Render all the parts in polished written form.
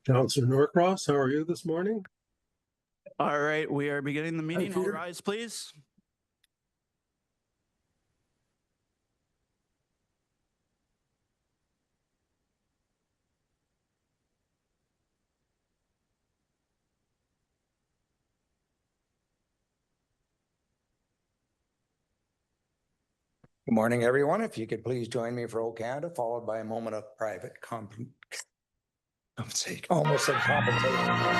Councillor Norcross, how are you this morning? All right, we are beginning the meeting. All Peter. rise, please. Good morning, everyone. If you could please join me for O Canada, followed by a moment of private almost said compensation.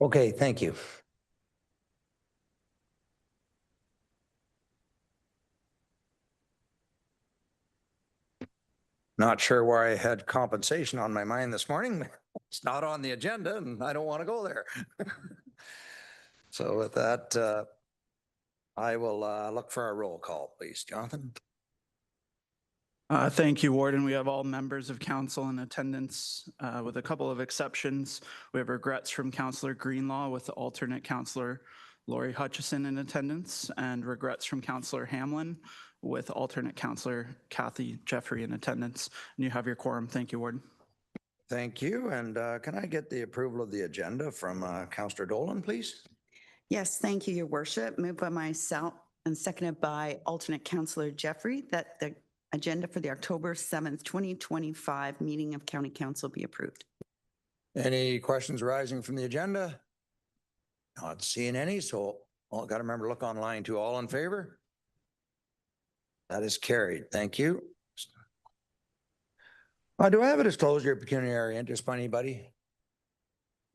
Okay, thank you. Not sure why I had compensation on my mind this morning. It's not on the agenda and I don't want to go there. So with that, I will look for a roll call, please. Jonathan? Thank you, Warden. We have all members of council in attendance with a couple of exceptions. We have regrets from Councillor Greenlaw with the alternate Councillor Lori Hutchison in attendance, and regrets from Councillor Hamlin with alternate Councillor Kathy Jeffrey in attendance. And you have your quorum. Thank you, Warden. Thank you. And can I get the approval of the agenda from Councillor Dolan, please? Yes, thank you, Your Worship. Moved by myself and seconded by alternate Councillor Jeffrey that the agenda for the October 7th, 2025 meeting of County Council be approved. Any questions arising from the agenda? Not seeing any, so got to remember to look online too. All in favor? That is carried. Thank you. Do I have a disclosure of pecuniary interest by anybody?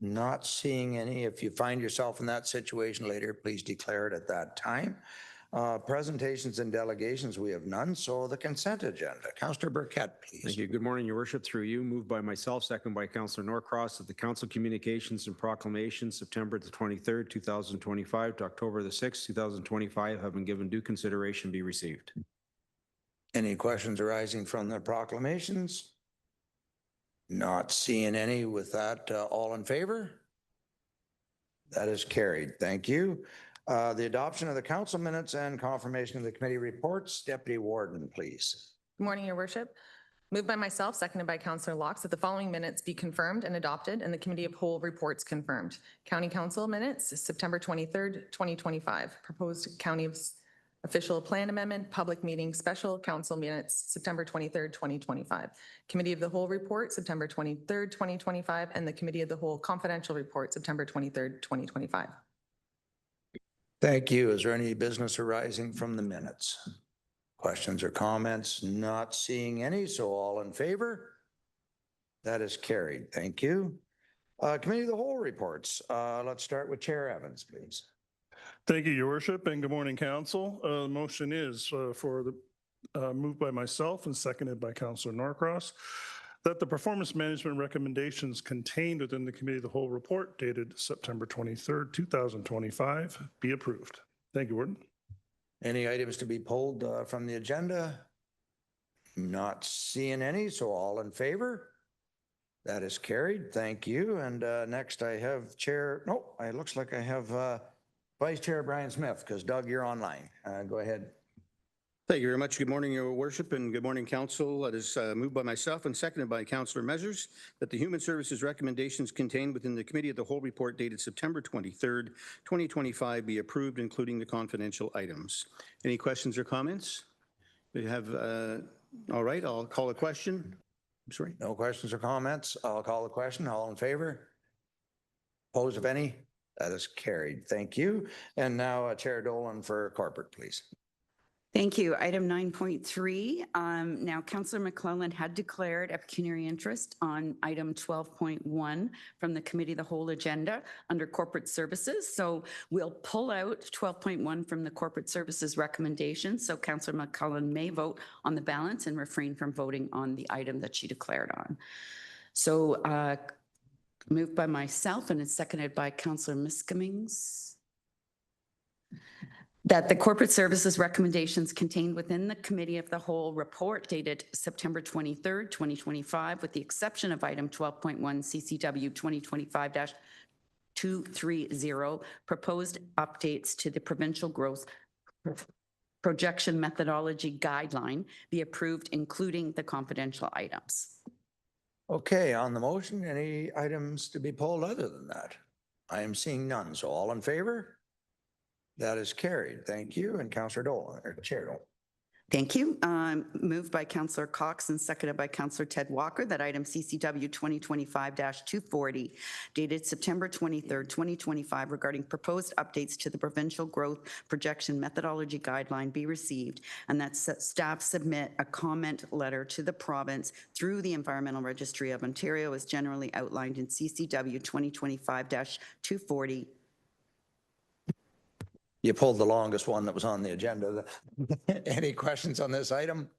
Not seeing any. If you find yourself in that situation later, please declare it at that time. Presentations and delegations, we have none. So the consent agenda. Councillor Burkett, please. Thank you. Good morning, Your Worship. Through you, moved by myself, second by Councillor Norcross, that the Council Communications and Proclamations September the 23rd, 2025 to October the 6th, 2025 have been given due consideration be received. Any questions arising from the proclamations? Not seeing any. With that, all in favor? That is carried. Thank you. The adoption of the council minutes and confirmation of the committee reports. Deputy Warden, please. Good morning, Your Worship. Moved by myself, seconded by Councillor Locks, that the following minutes be confirmed and adopted and the Committee of Whole reports confirmed. County Council minutes, September 23rd, 2025. Proposed County Official Plan Amendment, Public Meeting Special Council minutes, September 23rd, 2025. Committee of the Whole report, September 23rd, 2025, and the Committee of the Whole confidential report, September 23rd, 2025. Thank you. Is there any business arising from the minutes? Questions or comments? Not seeing any. So all in favor? That is carried. Thank you. Committee of the Whole reports. Let's start with Chair Evans, please. Thank you, Your Worship, and good morning, Council. The motion is for the moved by myself and seconded by Councillor Norcross that the performance management recommendations contained within the Committee of the Whole report dated September 23rd, 2025 be approved. Thank you, Warden. Any items to be pulled from the agenda? Not seeing any, so all in favor? That is carried. Thank you. And next I have Chair, no, it looks like I have Vice Chair Brian Smith, because Doug, you're online. Go ahead. Thank you very much. Good morning, Your Worship, and good morning, Council. It is moved by myself and seconded by Councillor Measures that the Human Services recommendations contained within the Committee of the Whole report dated September 23rd, 2025 be approved, including the confidential items. Any questions or comments? We have, all right, I'll call a question. I'm sorry. No questions or comments? I'll call the question. All in favor? Opposed, if any? That is carried. Thank you. And now Chair Dolan for corporate, please. Thank you. Item 9.3. Now, Councillor McClellan had declared a pecuniary interest on item 12.1 from the Committee of the Whole agenda under corporate services. So we'll pull out 12.1 from the corporate services recommendations. So Councillor McClellan may vote on the balance and refrain from voting on the item that she declared on. So moved by myself and it's seconded by Councillor Miscomings. That the corporate services recommendations contained within the Committee of the Whole report dated September 23rd, 2025, with the exception of item 12.1 CCW 2025-230, proposed updates to the provincial growth projection methodology guideline be approved, including the confidential items. Okay, on the motion, any items to be pulled other than that? I am seeing none. So all in favor? That is carried. Thank you. And Councillor Dolan, or Chair Dolan. Thank you. Moved by Councillor Cox and seconded by Councillor Ted Walker that item CCW 2025-240 dated September 23rd, 2025 regarding proposed updates to the provincial growth projection methodology guideline be received and that staff submit a comment letter to the province through the Environmental Registry of Ontario as generally outlined in CCW 2025-240. You pulled the longest one that was on the agenda. Any questions on this item?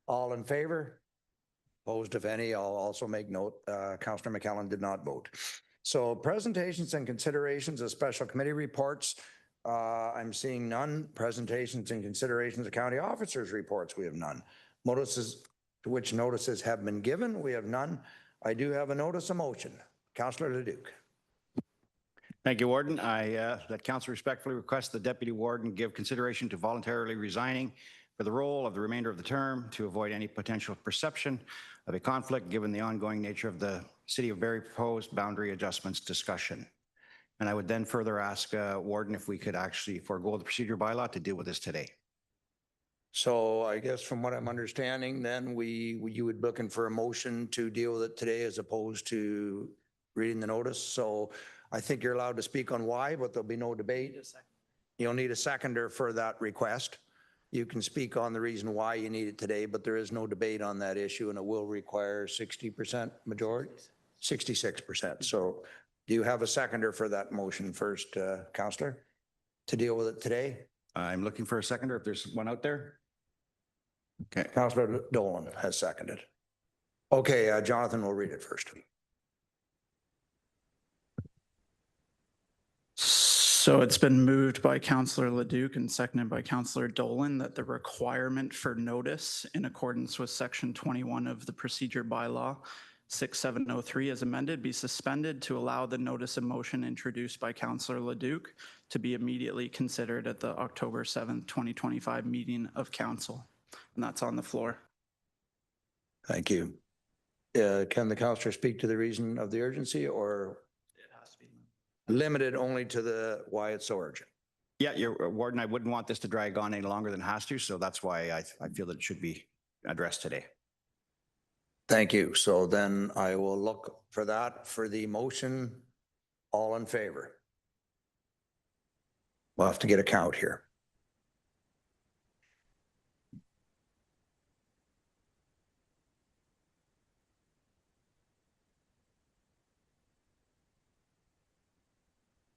All in favor? Opposed, if any? I'll also make note, Councillor McClellan did not vote. So presentations and considerations of special committee reports. I'm seeing none. Presentations and considerations of county officers' reports, we have none. Notices to which notices have been given, we have none. I do have a notice of motion. Councillor Leduc. Thank you, Warden. That council respectfully requests the Deputy Warden give consideration to voluntarily resigning for the role of the remainder of the term to avoid any potential perception of a conflict given the ongoing nature of the City of Barrie proposed boundary adjustments discussion. And I would then further ask Warden if we could actually forego the procedure bylaw to deal with this today. So I guess from what I'm understanding, then you would be looking for a motion to deal with it today as opposed to reading the notice. So I think you're allowed to speak on why, but there'll be no debate. You'll need a seconder for that request. You can speak on the reason why you need it today, but there is no debate on that issue and it will require 60% majority, 66%. So do you have a seconder for that motion first, Councillor, to deal with it today? I'm looking for a seconder if there's one out there. Okay. Councillor Dolan has seconded. Okay, Jonathan will read it first. So it's been moved by Councillor Leduc and seconded by Councillor Dolan that the requirement for notice in accordance with Section 21 of the Procedure Bylaw 6703 as amended be suspended to allow the notice of motion introduced by Councillor Leduc to be immediately considered at the October 7th, 2025 meeting of Council. And that's on the floor. Thank you. Can the councillor speak to the reason of the urgency or limited only to the why it's so urgent? Yeah, your Warden, I wouldn't want this to drag on any longer than it has to, so that's why I feel that it should be addressed today. Thank you. So then I will look for that for the motion. All in favor? We'll have to get a count here.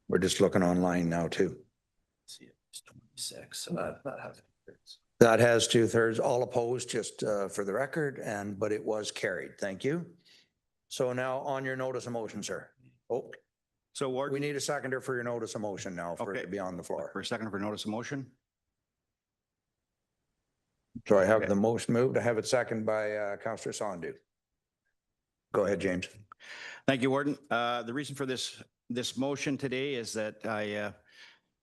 We're just looking online now too. See, it's 26, so that has. That has 2/3, all opposed, just for the record, but it was carried. Thank you. So now on your notice of motion, sir. Oh, So we Warden, need a seconder for your notice of motion now for it Okay. to be on the floor. for a second for notice of motion. So I have the motion moved. I have it seconded by Councillor Sondu. Go ahead, James. Thank you, Warden. The reason for this motion today is that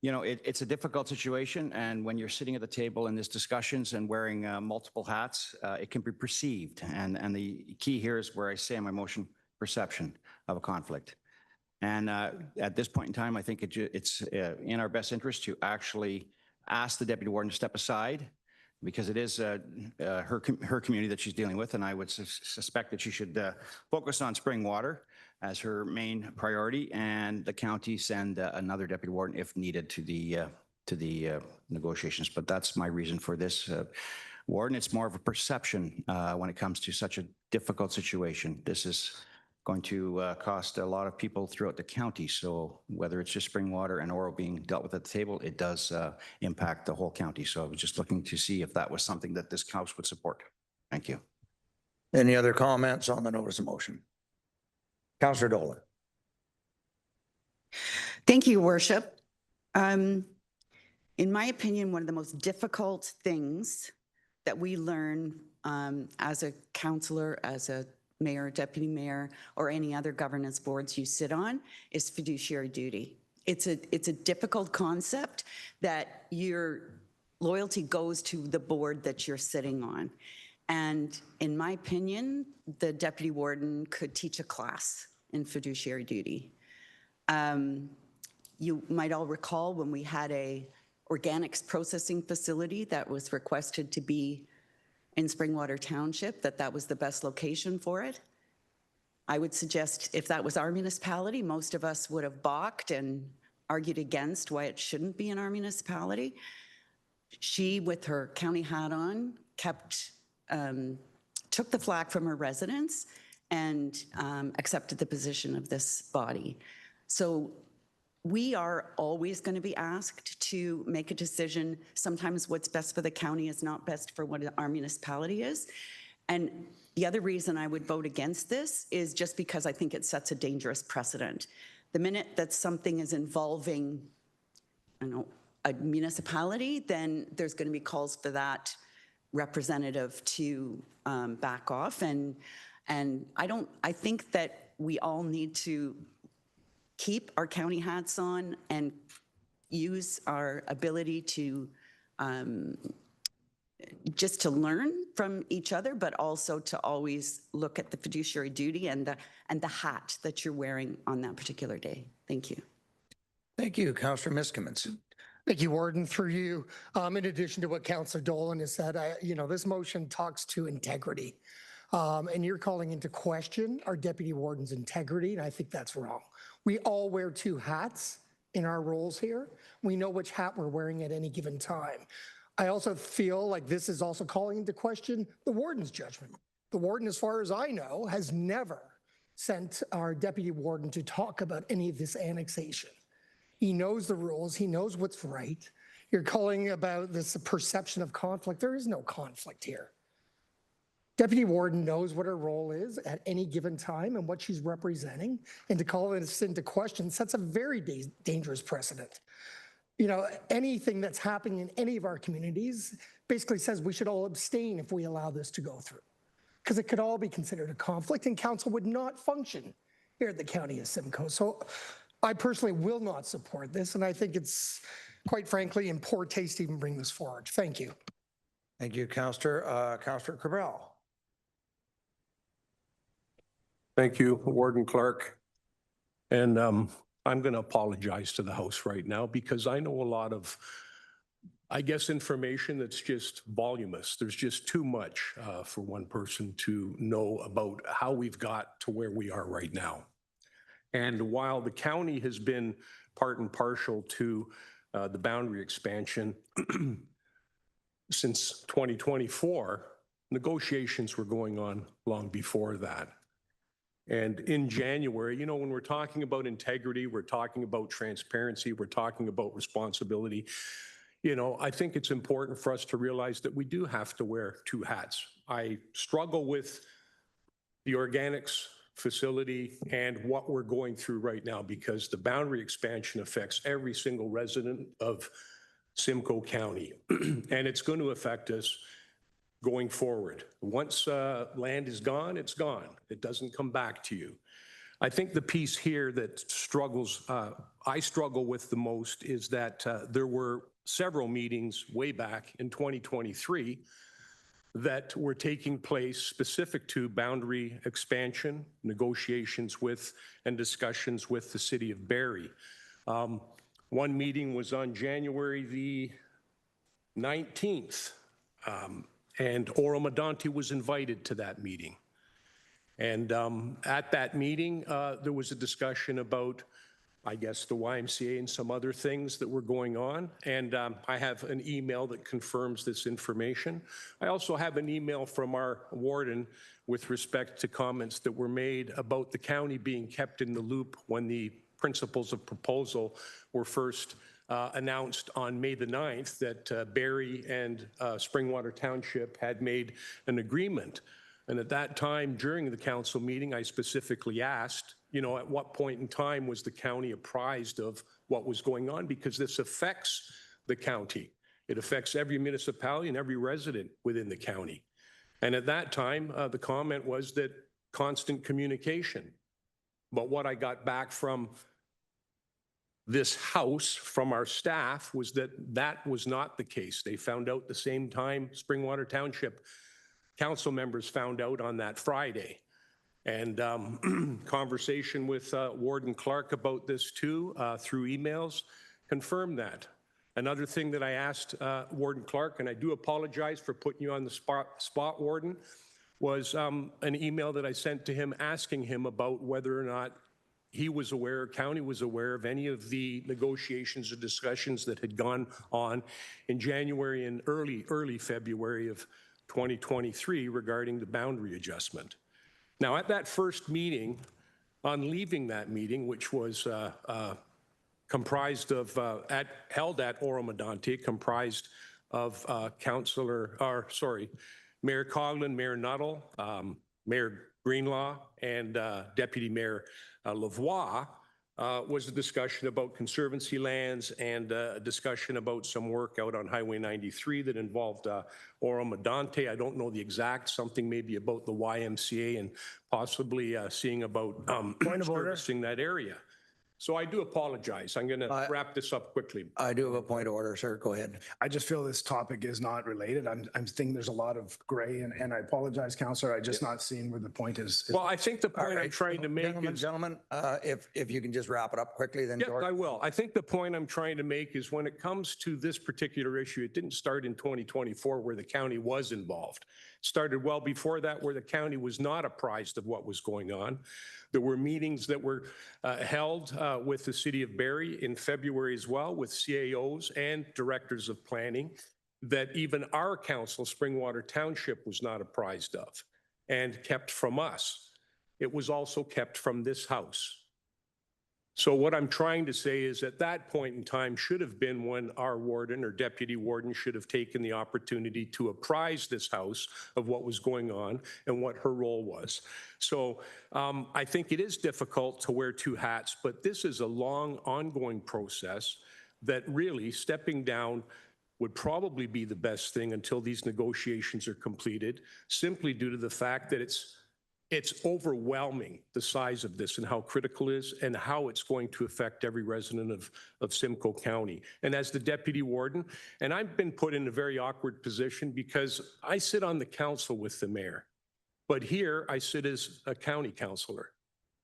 it's a difficult situation, and when you're sitting at the table in these discussions and wearing multiple hats, it can be perceived. And the key here is where I say in my motion, perception of a conflict. And at this point in time, I think it's in our best interest to actually ask the deputy warden to step aside, because it is her community that she's dealing with, and I would suspect that she should focus on spring water as her main priority, and the county send another deputy warden if needed to the negotiations. But that's my reason for this, Warden. It's more of a perception when it comes to such a difficult situation. This is going to cost a lot of people throughout the county. So whether it's just spring water and oral being dealt with at the table, it does impact the whole county. So I was just looking to see if that was something that this house would support. Thank you. Any other comments on the notice of motion? Councillor Dolan. Thank you, Worship. In my opinion, one of the most difficult things that we learn as a councillor, as a mayor, deputy mayor, or any other governance boards you sit on is fiduciary duty. It's a difficult concept that your loyalty goes to the board that you're sitting on. And in my opinion, the deputy warden could teach a class in fiduciary duty. You might all recall when we had a organics processing facility that was requested to be in Springwater Township, that was the best location for it. I would suggest if that was our municipality, most of us would have balked and argued against why it shouldn't be in our municipality. She, with her county hat on, took the flack from her residents and accepted the position of this body. So we are always going to be asked to make a decision. Sometimes what's best for the county is not best for what our municipality is. And the other reason I would vote against this is just because I think it sets a dangerous precedent. The minute that something is involving, a municipality, then there's going to be calls for that representative to back off. And I think that we all need to keep our county hats on and use our ability to just to learn from each other, but also to always look at the fiduciary duty and the hat that you're wearing on that particular day. Thank you. Thank you, Councillor Miskimins. Thank you, Warden, through you. In addition to what Councillor Dolan has said, this motion talks to integrity. And you're calling into question our deputy warden's integrity, and I think that's wrong. We all wear two hats in our roles here. We know which hat we're wearing at any given time. I also feel like this is also calling into question the warden's judgment. The warden, as far as I know, has never sent our deputy warden to talk about any of this annexation. He knows the rules. He knows what's right. You're calling about this perception of conflict. There is no conflict here. Deputy warden knows what her role is at any given time and what she's representing, and to call this into question sets a very dangerous precedent. Anything that's happening in any of our communities basically says we should all abstain if we allow this to go through, because it could all be considered a conflict and council would not function here at the county of Simcoe. So I personally will not support this, and I think it's, quite frankly, in poor taste to even bring this forward. Thank you. Thank you, Councillor. Councillor Cabral. Thank you, Warden Clark. And I'm going to apologize to the House right now because I know a lot of, information that's just voluminous. There's just too much for one person to know about how we've got to where we are right now. And while the county has been part and partial to the boundary expansion since 2024, negotiations were going on long before that. And in January, when we're talking about integrity, we're talking about transparency, we're talking about responsibility. I think it's important for us to realize that we do have to wear two hats. I struggle with the organics facility and what we're going through right now because the boundary expansion affects every single resident of Simcoe County. And it's going to affect us going forward. Once land is gone, it's gone. It doesn't come back to you. I think the piece here that I struggle with the most is that there were several meetings way back in 2023 that were taking place specific to boundary expansion, negotiations with, and discussions with the city of Barrie. One meeting was on January the 19th, and Oro-Medonte was invited to that meeting. And at that meeting, there was a discussion about, I guess, the YMCA and some other things that were going on. And I have an email that confirms this information. I also have an email from our warden with respect to comments that were made about the county being kept in the loop when the principles of proposal were first announced on May the 9th, that Barrie and Springwater Township had made an agreement. And at that time, during the council meeting, I specifically asked, at what point in time was the county apprised of what was going on? Because this affects the county. It affects every municipality and every resident within the county. And at that time, the comment was that constant communication. But what I got back from this house, from our staff, was that that was not the case. They found out the same time Springwater Township council members found out on that Friday. And conversation with Warden Clark about this too, through emails, confirmed that. Another thing that I asked Warden Clark, and I do apologize for putting you on the spot, Warden, was an email that I sent to him asking him about whether or not he was aware, county was aware of any of the negotiations or discussions that had gone on in January and early February of 2023 regarding the boundary adjustment. Now, at that first meeting, on leaving that meeting, which was comprised of, held at Oro-Medonte, comprised of Mayor Coughlin, Mayor Nuttall, Mayor Greenlaw, and Deputy Mayor Lavoie, was a discussion about conservancy lands and a discussion about some work out on Highway 93 that involved Oro-Medonte. I don't know the exact, something maybe about the YMCA and possibly seeing about servicing that area. So I do apologize. I'm going to wrap this up quickly. I do have a point of order, sir. Go ahead. I just feel this topic is not related. I'm thinking there's a lot of gray, and I apologize, Councillor. I just not seeing where the point is. Well, I think the point I'm trying to make is... Gentlemen, if you can just wrap it up quickly, then Yes, George. I will. I think the point I'm trying to make is when it comes to this particular issue, it didn't start in 2024 where the county was involved. It started well before that where the county was not apprised of what was going on. There were meetings that were held with the city of Barrie in February as well, with CAOs and directors of planning that even our council, Springwater Township, was not apprised of and kept from us. It was also kept from this house. So what I'm trying to say is at that point in time should have been when our warden or deputy warden should have taken the opportunity to apprise this house of what was going on and what her role was. So I think it is difficult to wear two hats, but this is a long ongoing process that really stepping down would probably be the best thing until these negotiations are completed, simply due to the fact that it's overwhelming, the size of this and how critical it is and how it's going to affect every resident of Simcoe County. And as the deputy warden, and I've been put in a very awkward position because I sit on the council with the mayor, but here I sit as a county councillor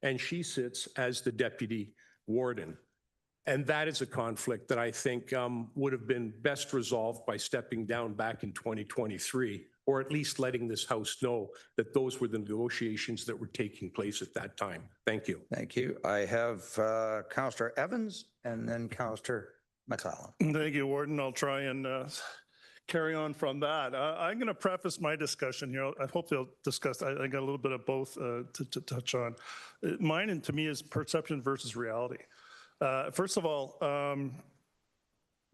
and she sits as the deputy warden. And that is a conflict that I think would have been best resolved by stepping down back in 2023, or at least letting this house know that those were the negotiations that were taking place at that time. Thank you. Thank you. I have Councillor Evans and then Councillor McClellan. Thank you, Warden. I'll try and carry on from that. I'm going to preface my discussion here. I hope they'll discuss, I got a little bit of both to touch on. Mine, and to me, is perception versus reality. First of all,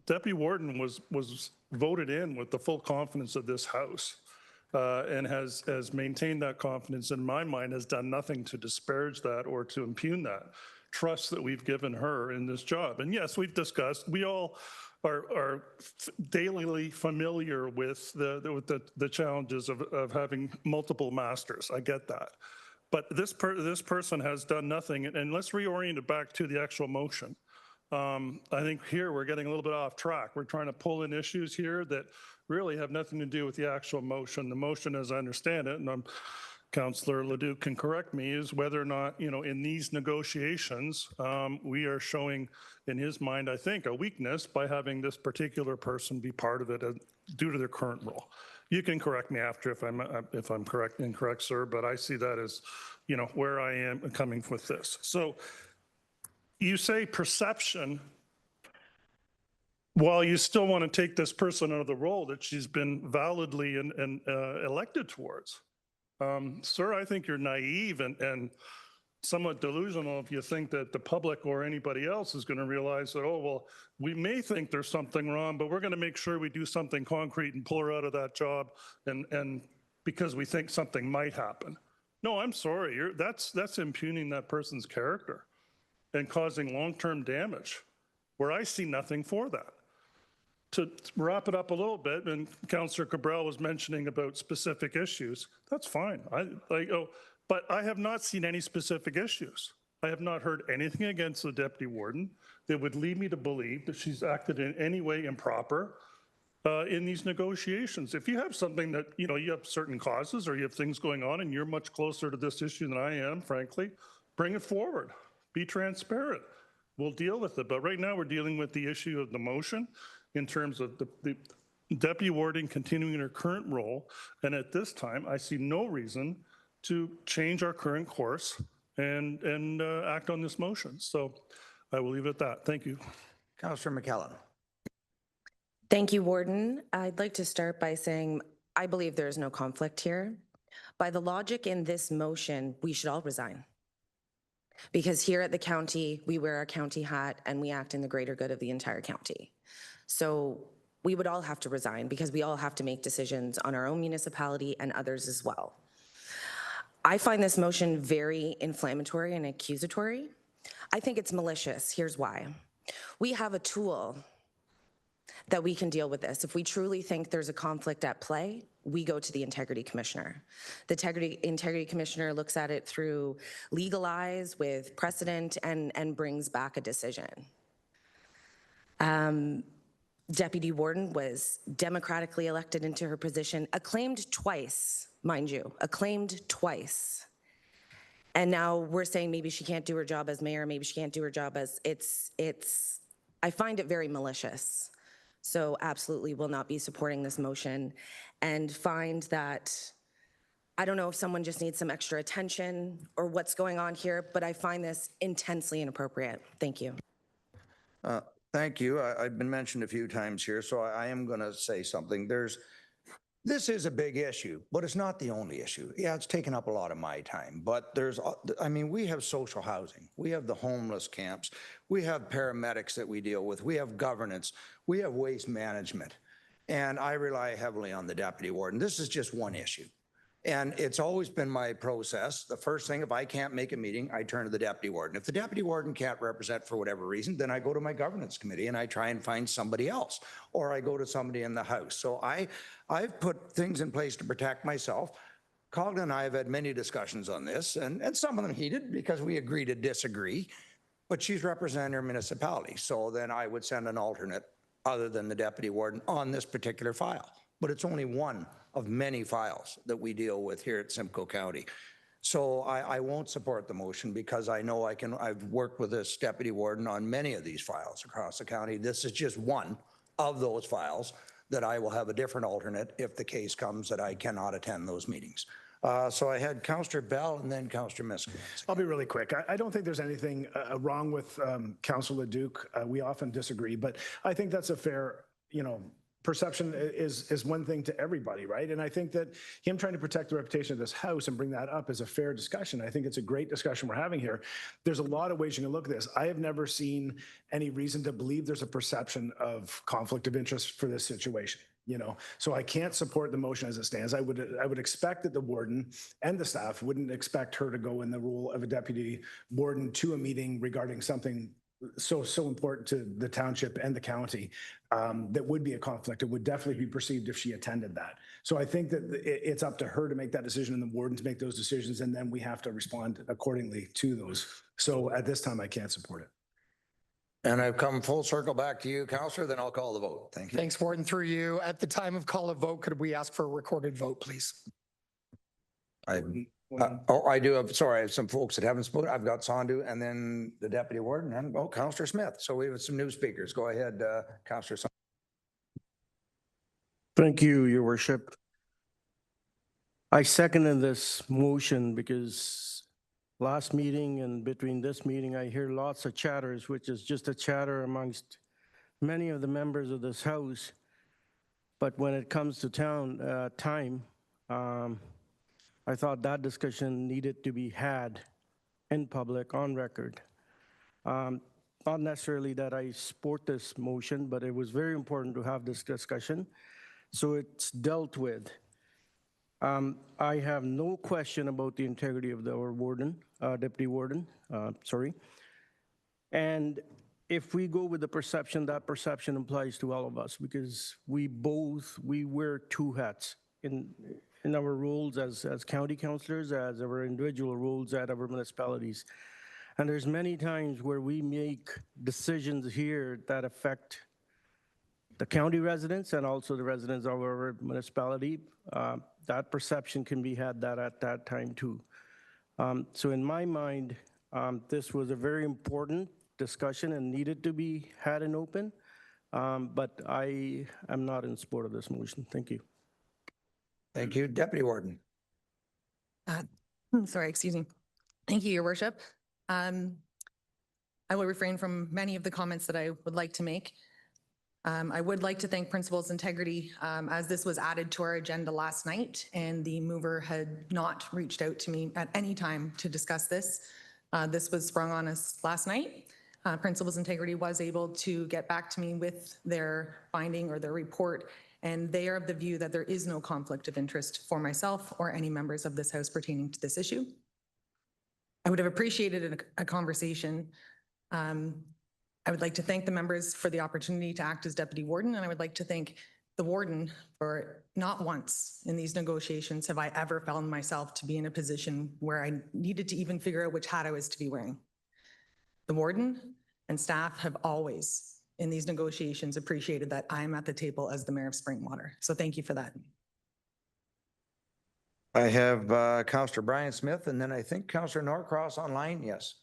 Deputy Warden was voted in with the full confidence of this House and has maintained that confidence, in my mind, has done nothing to disparage that or to impugn that trust that we've given her in this job. And yes, we've discussed, we all are daily familiar with the challenges of having multiple masters. I get that. But this person has done nothing, and let's reorient it back to the actual motion. I think here we're getting a little bit off track. We're trying to pull in issues here that really have nothing to do with the actual motion. The motion, as I understand it, and Councillor Leduc can correct me, is whether or not, in these negotiations, we are showing, in his mind, I think, a weakness by having this particular person be part of it due to their current role. You can correct me after if I'm incorrect, sir, but I see that as, where I am coming with this. So you say perception, while you still want to take this person out of the role that she's been validly and elected towards. Sir, I think you're naive and somewhat delusional if you think that the public or anybody else is going to realize that, oh, well, we may think there's something wrong, but we're going to make sure we do something concrete and pull her out of that job and because we think something might happen. No, I'm sorry. That's impugning that person's character and causing long-term damage where I see nothing for that. To wrap it up a little bit, and Councillor Cabral was mentioning about specific issues, that's fine. But I have not seen any specific issues. I have not heard anything against the deputy warden that would lead me to believe that she's acted in any way improper in these negotiations. If you have something that, you have certain causes or you have things going on and you're much closer to this issue than I am, frankly, bring it forward. Be transparent. We'll deal with it. But right now we're dealing with the issue of the motion in terms of the deputy warden continuing in her current role. And at this time, I see no reason to change our current course and act on this motion. So I will leave it at that. Thank you. Councillor McKellen. Thank you, Warden. I'd like to start by saying I believe there is no conflict here. By the logic in this motion, we should all resign. Because here at the county, we wear our county hat and we act in the greater good of the entire county. So we would all have to resign because we all have to make decisions on our own municipality and others as well. I find this motion very inflammatory and accusatory. I think it's malicious. Here's why. We have a tool that we can deal with this. If we truly think there's a conflict at play, we go to the Integrity Commissioner. The Integrity Commissioner looks at it through legal eyes with precedent and brings back a decision. Deputy Warden was democratically elected into her position, acclaimed twice, mind you, acclaimed twice. And now we're saying maybe she can't do her job as mayor, maybe she can't do her job as, I find it very malicious. So absolutely will not be supporting this motion and find that, I don't know if someone just needs some extra attention or what's going on here, but I find this intensely inappropriate. Thank you. Thank you. I've been mentioned a few times here, so I am going to say something. This is a big issue, but it's not the only issue. Yeah, it's taken up a lot of my time, but we have social housing. We have the homeless camps. We have paramedics that we deal with. We have governance. We have waste management. And I rely heavily on the deputy warden. This is just one issue. And it's always been my process. The first thing, if I can't make a meeting, I turn to the deputy warden. If the deputy warden can't represent for whatever reason, then I go to my governance committee and I try and find somebody else, or I go to somebody in the House. So I've put things in place to protect myself. Colin and I have had many discussions on this, and some of them heated because we agree to disagree, but she's representing her municipality. So then I would send an alternate other than the deputy warden on this particular file. But it's only one of many files that we deal with here at Simcoe County. So I won't support the motion because I know I've worked with this deputy warden on many of these files across the county. This is just one of those files that I will have a different alternate if the case comes that I cannot attend those meetings. So I had Councillor Bell and then Councillor Miskowitz. I'll be really quick. I don't think there's anything wrong with Councillor Leduc. We often disagree, but I think that's a fair, perception is one thing to everybody, right? And I think that him trying to protect the reputation of this House and bring that up is a fair discussion. I think it's a great discussion we're having here. There's a lot of ways you can look at this. I have never seen any reason to believe there's a perception of conflict of interest for this situation. So I can't support the motion as it stands. I would expect that the warden and the staff wouldn't expect her to go in the role of a deputy warden to a meeting regarding something so important to the township and the county, that would be a conflict. It would definitely be perceived if she attended that. So I think that it's up to her to make that decision and the warden to make those decisions, and then we have to respond accordingly to those. So at this time, I can't support it. And I've come full circle back to you, Counselor, then I'll call the vote. Thank you. Thanks, Warden. Through you, at the time of call of vote, could we ask for a recorded vote, please? I do have, sorry, I have some folks that haven't spoken. I've got Sandu and then the deputy warden and, Counselor Smith. So we have some new speakers. Go ahead, Counselor. Thank you, Your Worship. I seconded this motion because last meeting and between this meeting, I hear lots of chatters, which is just a chatter amongst many of the members of this House. But when it comes to time, I thought that discussion needed to be had in public, on record. Not necessarily that I support this motion, but it was very important to have this discussion. So it's dealt with. I have no question about the integrity of our warden, deputy warden, sorry. And if we go with the perception, that perception applies to all of us because we wear two hats in our roles as county councillors, as our individual roles at our municipalities. And there's many times where we make decisions here that affect the county residents and also the residents of our municipality. That perception can be had at that time too. So in my mind, this was a very important discussion and needed to be had and open, but I am not in support of this motion. Thank you. Thank you, Deputy Warden. Sorry, excuse me. Thank you, Your Worship. I will refrain from many of the comments that I would like to make. I would like to thank Principals Integrity as this was added to our agenda last night and the mover had not reached out to me at any time to discuss this. This was sprung on us last night. Principals Integrity was able to get back to me with their finding or their report, and they are of the view that there is no conflict of interest for myself or any members of this House pertaining to this issue. I would have appreciated a conversation. I would like to thank the members for the opportunity to act as deputy warden, and I would like to thank the warden for not once in these negotiations have I ever found myself to be in a position where I needed to even figure out which hat I was to be wearing. The warden and staff have always, in these negotiations, appreciated that I'm at the table as the mayor of Springwater. So thank you for that. I have Councillor Brian Smith and then I think Councillor Norcross online. Yes.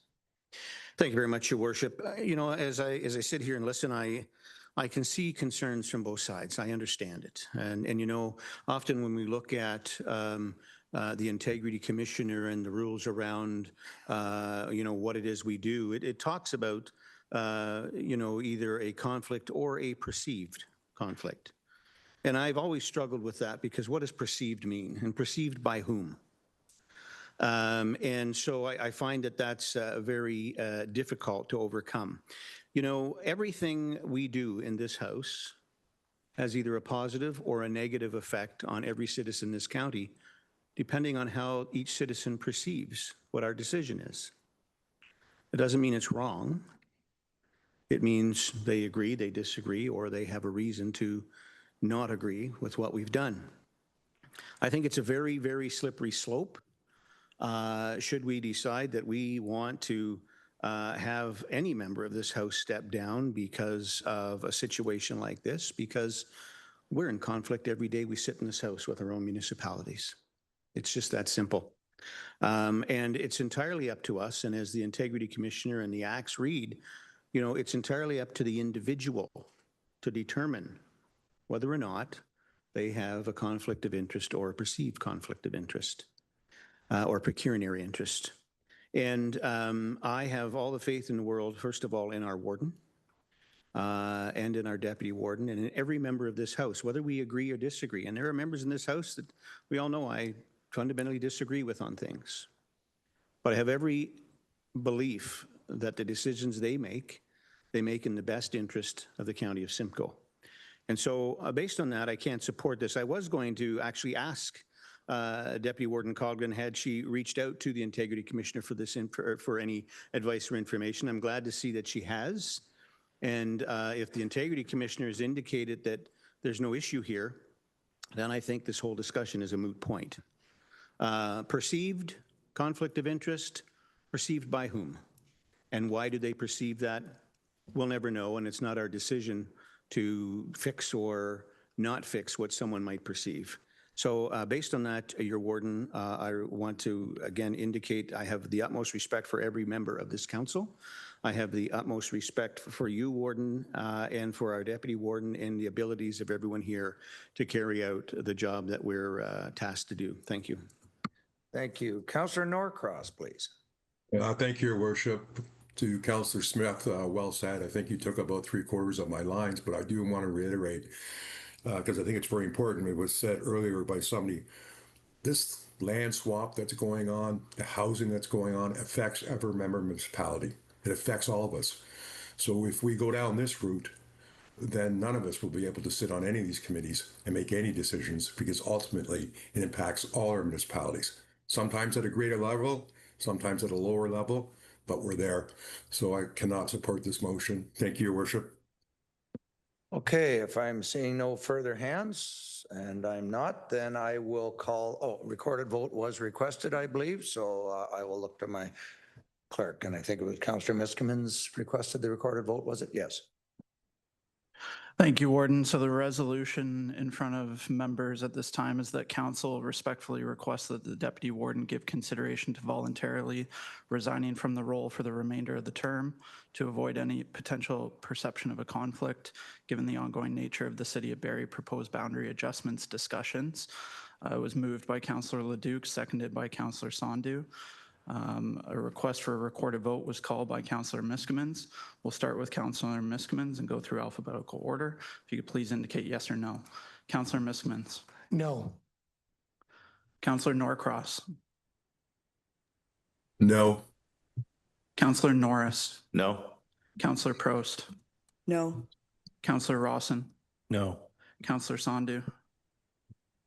Thank you very much, Your Worship. You know, as I sit here and listen, I can see concerns from both sides. I understand it. And you know, often when we look at the Integrity Commissioner and the rules around, you know, what it is we do, it talks about, you know, either a conflict or a perceived conflict. And I've always struggled with that because what does perceived mean and perceived by whom? And so I find that that's very difficult to overcome. You know, everything we do in this House has either a positive or a negative effect on every citizen in this county, depending on how each citizen perceives what our decision is. It doesn't mean it's wrong. It means they agree, they disagree, or they have a reason to not agree with what we've done. I think it's a very, very slippery slope. Should we decide that we want to have any member of this House step down because of a situation like this, because we're in conflict every day we sit in this House with our own municipalities. It's just that simple. And it's entirely up to us, and as the Integrity Commissioner and the acts read, you know, it's entirely up to the individual to determine whether or not they have a conflict of interest or a perceived conflict of interest. Or pecuniary interest. And I have all the faith in the world, first of all, in our warden and in our deputy warden and in every member of this House, whether we agree or disagree. And there are members in this House that we all know I fundamentally disagree with on things. But I have every belief that the decisions they make in the best interest of the county of Simcoe. And so based on that, I can't support this. I was going to actually ask Deputy Warden Coghlan, had she reached out to the Integrity Commissioner for this, for any advice or information. I'm glad to see that she has. And if the Integrity Commissioner has indicated that there's no issue here, then I think this whole discussion is a moot point. Perceived conflict of interest, perceived by whom? And why do they perceive that? We'll never know, and it's not our decision to fix or not fix what someone might perceive. So based on that, your warden, I want to again indicate I have the utmost respect for every member of this council. I have the utmost respect for you, warden, and for our deputy warden and the abilities of everyone here to carry out the job that we're tasked to do. Thank you. Thank you. Councillor Norcross, please. Thank you, Your Worship. To Councillor Smith, well said. I think you took about 3/4 of my lines, but I do want to reiterate, because I think it's very important. It was said earlier by somebody, this land swap that's going on, the housing that's going on, affects every member municipality. It affects all of us. So if we go down this route, then none of us will be able to sit on any of these committees and make any decisions, because ultimately it impacts all our municipalities. Sometimes at a greater level, sometimes at a lower level, but we're there. So I cannot support this motion. Thank you, Your Worship. Okay, if I'm seeing no further hands, and I'm not, then I will call, recorded vote was requested, I believe, so I will look to my clerk, and I think it was Councillor Miskimins requested the recorded vote, was it? Yes. Thank you, Warden. So the resolution in front of members at this time is that council respectfully requests that the deputy warden give consideration to voluntarily resigning from the role for the remainder of the term to avoid any potential perception of a conflict, given the ongoing nature of the City of Barrie proposed boundary adjustments discussions. It was moved by Councillor Leduc, seconded by Councillor Sandu. A request for a recorded vote was called by Councillor Miskimins. We'll start with Councillor Miskimins and go through alphabetical order. If you could please indicate yes or no. Councillor Miskimins. No. Councillor Norcross. No. Councillor Norris. No. Councillor Prost. No. Councillor Rawson. No. Councillor Sandu.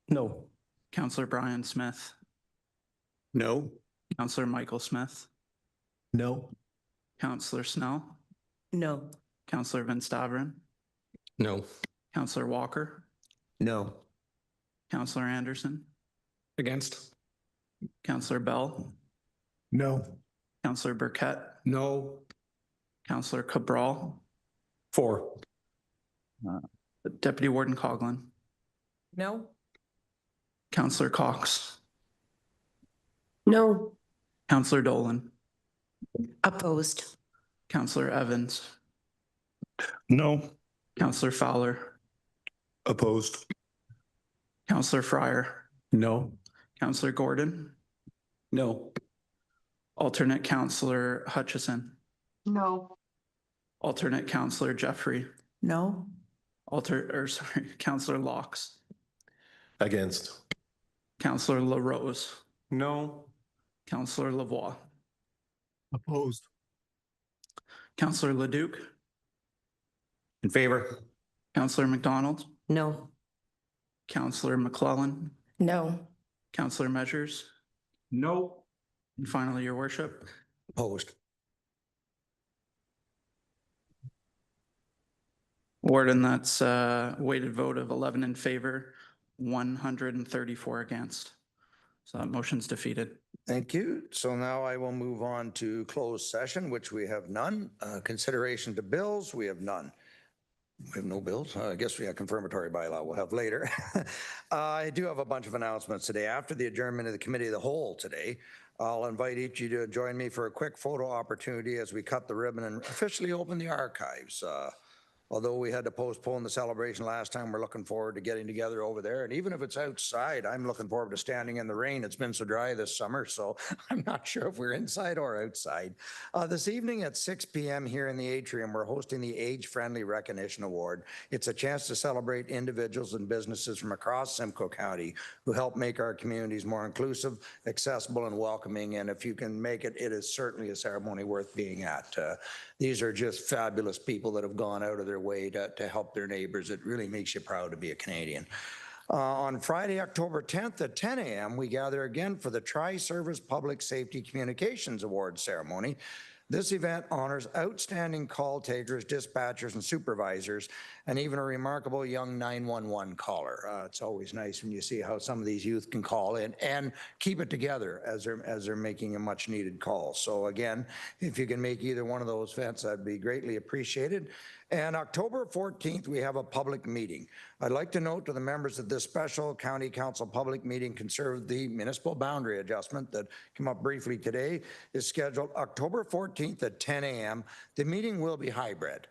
No. Councillor Brian Smith. No. Councillor Michael Smith. No. Councillor Snell. No. Councillor Van Staveren. No. Councillor Walker. No. Councillor Anderson. Against? Councillor Bell. No. Councillor Burkett. No. Councillor Cabral. For. Deputy Warden Coghlan. No. Councillor Cox. No. Councillor Dolan. Opposed. Councillor Evans. No. Councillor Fowler. Opposed? Councillor Fryer. No. Councillor Gordon. No. Alternate Councillor Hutchison. No. Alternate Councillor Jeffrey. No. Councillor Locks. Against? Councillor LaRose. No. Councillor Lavoie. Opposed? Councillor Leduc. In favor? Councillor McDonald. No. Councillor McClellan. No. Councillor Measures. No. And finally, Your Worship. Opposed. Warden, that's a weighted vote of 11 in favor, 134 against. So that motion's defeated. Thank you. So now I will move on to closed session, which we have none. Consideration to bills, we have none. We have no bills. I guess we have confirmatory bylaw we'll have later. I do have a bunch of announcements today. After the adjournment of the Committee of the Whole today, I'll invite each of you to join me for a quick photo opportunity as we cut the ribbon and officially open the archives. Although we had to postpone the celebration last time, we're looking forward to getting together over there. And even if it's outside, I'm looking forward to standing in the rain. It's been so dry this summer, so I'm not sure if we're inside or outside. This evening at 6 p.m. here in the atrium, we're hosting the Age Friendly Recognition Award. It's a chance to celebrate individuals and businesses from across Simcoe County who help make our communities more inclusive, accessible, and welcoming. And if you can make it, it is certainly a ceremony worth being at. These are just fabulous people that have gone out of their way to help their neighbors. It really makes you proud to be a Canadian. On Friday, October 10th at 10 a.m., we gather again for the Tri-Service Public Safety Communications Awards ceremony. This event honors outstanding call takers, dispatchers, and supervisors, and even a remarkable young 911 caller. It's always nice when you see how some of these youth can call in and keep it together as they're making a much needed call. So again, if you can make either one of those events, that'd be greatly appreciated. And October 14th, we have a public meeting. I'd like to note to the members that this special county council public meeting concerning the municipal boundary adjustment that came up briefly today is scheduled October 14th at 10 a.m. The meeting will be hybrid,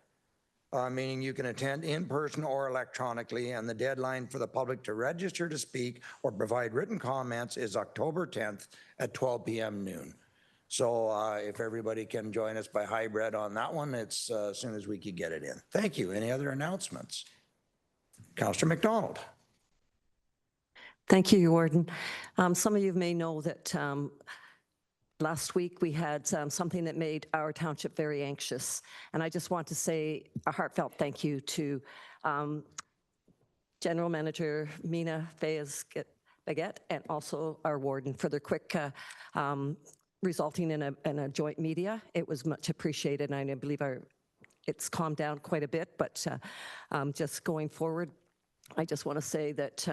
meaning you can attend in person or electronically, and the deadline for the public to register to speak or provide written comments is October 10th at 12 p.m. noon. So if everybody can join us by hybrid on that one, it's as soon as we could get it in. Thank you. Any other announcements? Councillor McDonald. Thank you, Your Warden. Some of you may know that last week we had something that made our township very anxious. And I just want to say a heartfelt thank you to General Manager Mina Fayez-Baguette and also our warden for their quick resulting in a joint media. It was much appreciated, and I believe it's calmed down quite a bit, but just going forward, I just want to say that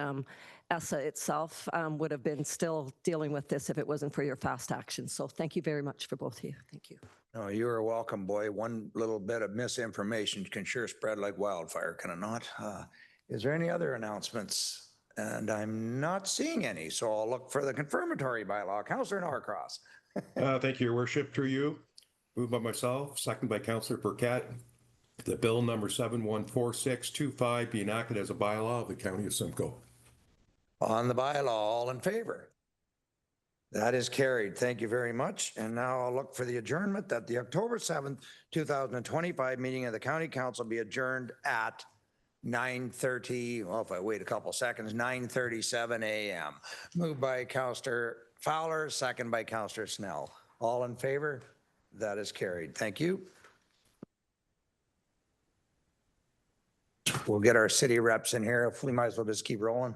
ESSA itself would have been still dealing with this if it wasn't for your fast action. So thank you very much for both of you. Thank you. Oh, you are welcome, boy. One little bit of misinformation can sure spread like wildfire, can it not? Is there any other announcements? And I'm not seeing any, so I'll look for the confirmatory bylaw. Councillor Norcross. Thank you, Your Worship. Through you. Moved by myself, second by Councillor Burkett. The bill number 714625 be enacted as a bylaw of the County of Simcoe. On the bylaw, all in favor? That is carried. Thank you very much. And now I'll look for the adjournment that the October 7th, 2025 meeting of the County Council be adjourned at 9:30, well, if I wait a couple seconds, 9:37 a.m. Moved by Councillor Fowler, second by Councillor Snell. All in favor? That is carried. Thank you. We'll get our city reps in here. If we might as well just keep rolling.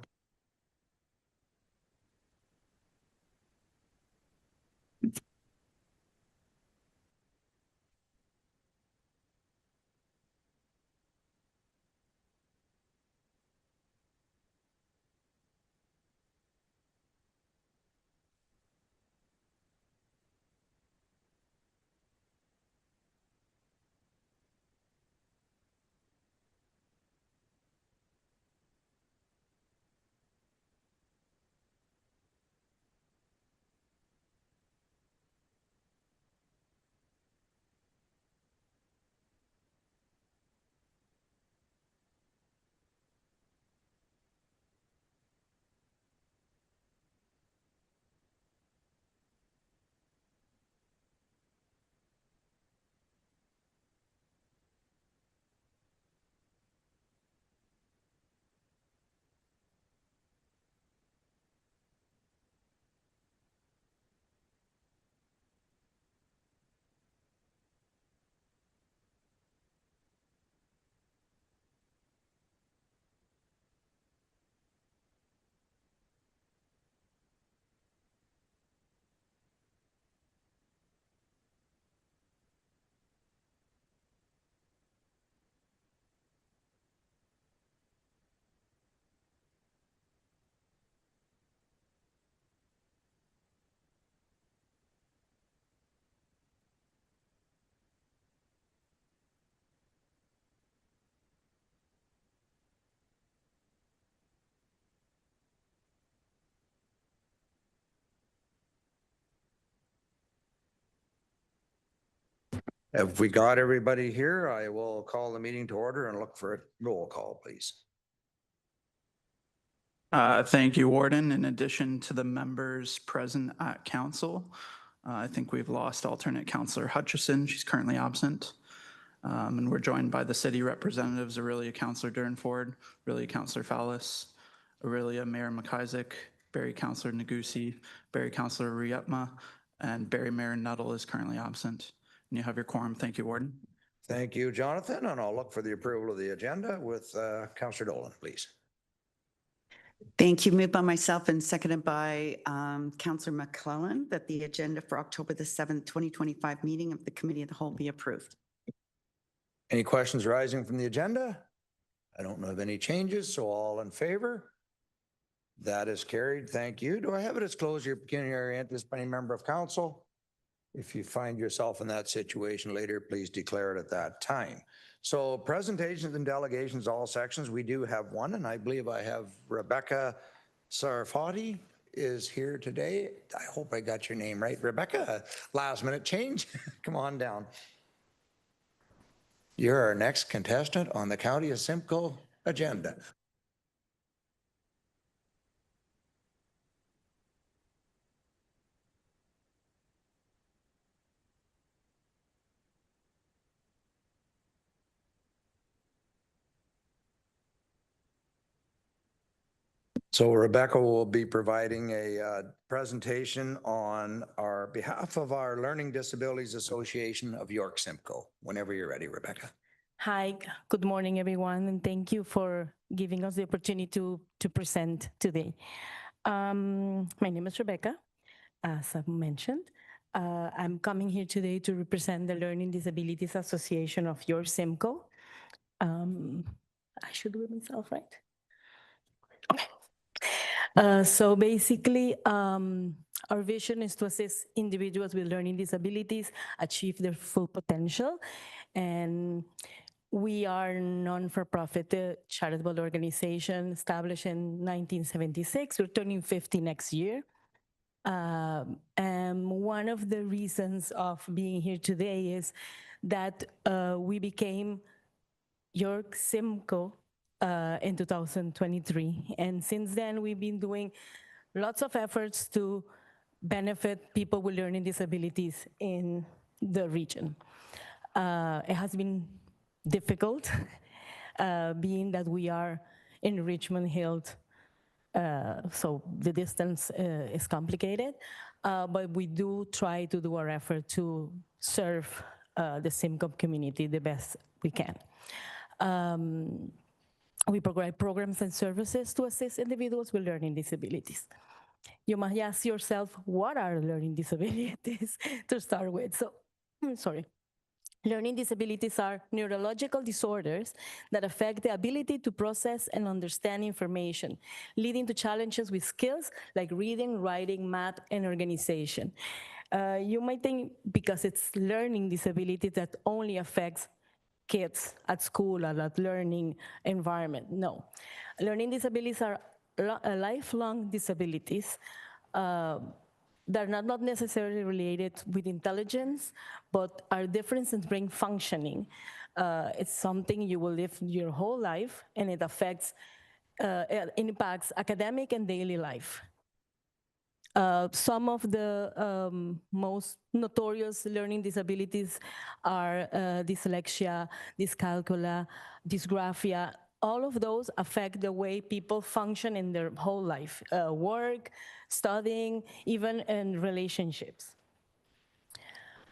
If we got everybody here, I will call the meeting to order and look for a roll call, please. Thank you, Warden. In addition to the members present at council, I think we've lost alternate Councillor Hutchison. She's currently absent. And we're joined by the city representatives, Aurelia Councillor Durnford, Aurelia Councillor Fallis, Aurelia Mayor McIsaac, Barrie Councillor Nagusi, Barrie Councillor Rietma, and Barrie Mayor Nuttall is currently absent. And you have your quorum. Thank you, Warden. Thank you, Jonathan, and I'll look for the approval of the agenda with Councillor Dolan, please. Thank you. Moved by myself and seconded by Councillor McClellan that the agenda for October the 7th, 2025 meeting of the Committee of the Whole be approved. Any questions arising from the agenda? I don't know of any changes, so all in favor? That is carried. Thank you. Do I have a disclosure of pecuniary interest by any member of council? If you find yourself in that situation later, please declare it at that time. So presentations and delegations, all sections, we do have one, and I believe I have Rebecca Sarfati is here today. I hope I got your name right. Rebecca, last minute change. Come on down. You're our next contestant on the County of Simcoe agenda. So Rebecca will be providing a presentation on our behalf of our Learning Disabilities Association of York Simcoe. Whenever you're ready, Rebecca. Hi, good morning, everyone, and thank you for giving us the opportunity to present today. My name is Rebecca, as I've mentioned. I'm coming here today to represent the Learning Disabilities Association of York Simcoe. I should do it myself, right? Okay. So basically, our vision is to assist individuals with learning disabilities achieve their full potential. And we are a non-for-profit charitable organization established in 1976. We're turning 50 next year. And one of the reasons of being here today is that we became York Simcoe in 2023. And since then, we've been doing lots of efforts to benefit people with learning disabilities in the region. It has been difficult, being that we are in Richmond Hill, so the distance is complicated, but we do try to do our effort to serve the Simcoe community the best we can. We provide programs and services to assist individuals with learning disabilities. You might ask yourself, what are learning disabilities to start with? So, sorry. Learning disabilities are neurological disorders that affect the ability to process and understand information, leading to challenges with skills like reading, writing, math, and organization. You might think because it's learning disability that only affects kids at school or at learning environment. No. Learning disabilities are lifelong disabilities that are not necessarily related with intelligence, but are different in brain functioning. It's something you will live your whole life, and it affects, it impacts academic and daily life. Some of the most notorious learning disabilities are dyslexia, dyscalculia, dysgraphia. All of those affect the way people function in their whole life, work, studying, even in relationships.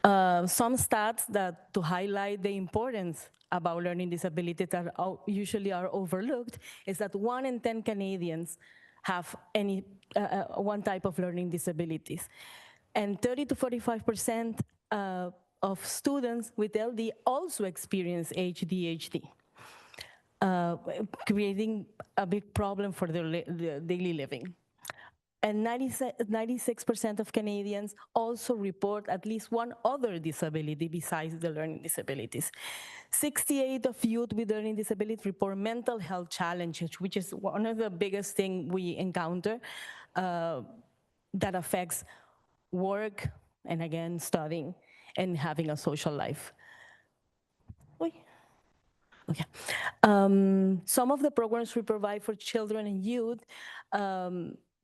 Some stats that to highlight the importance about learning disabilities that usually are overlooked is that 1 in 10 Canadians have any one type of learning disabilities. And 30 to 45% of students with LD also experience ADHD. Creating a big problem for their daily living. And 96% of Canadians also report at least one other disability besides the learning disabilities. 68% of youth with learning disabilities report mental health challenges, which is one of the biggest things we encounter that affects work, and again, studying and having a social life. Okay. Some of the programs we provide for children and youth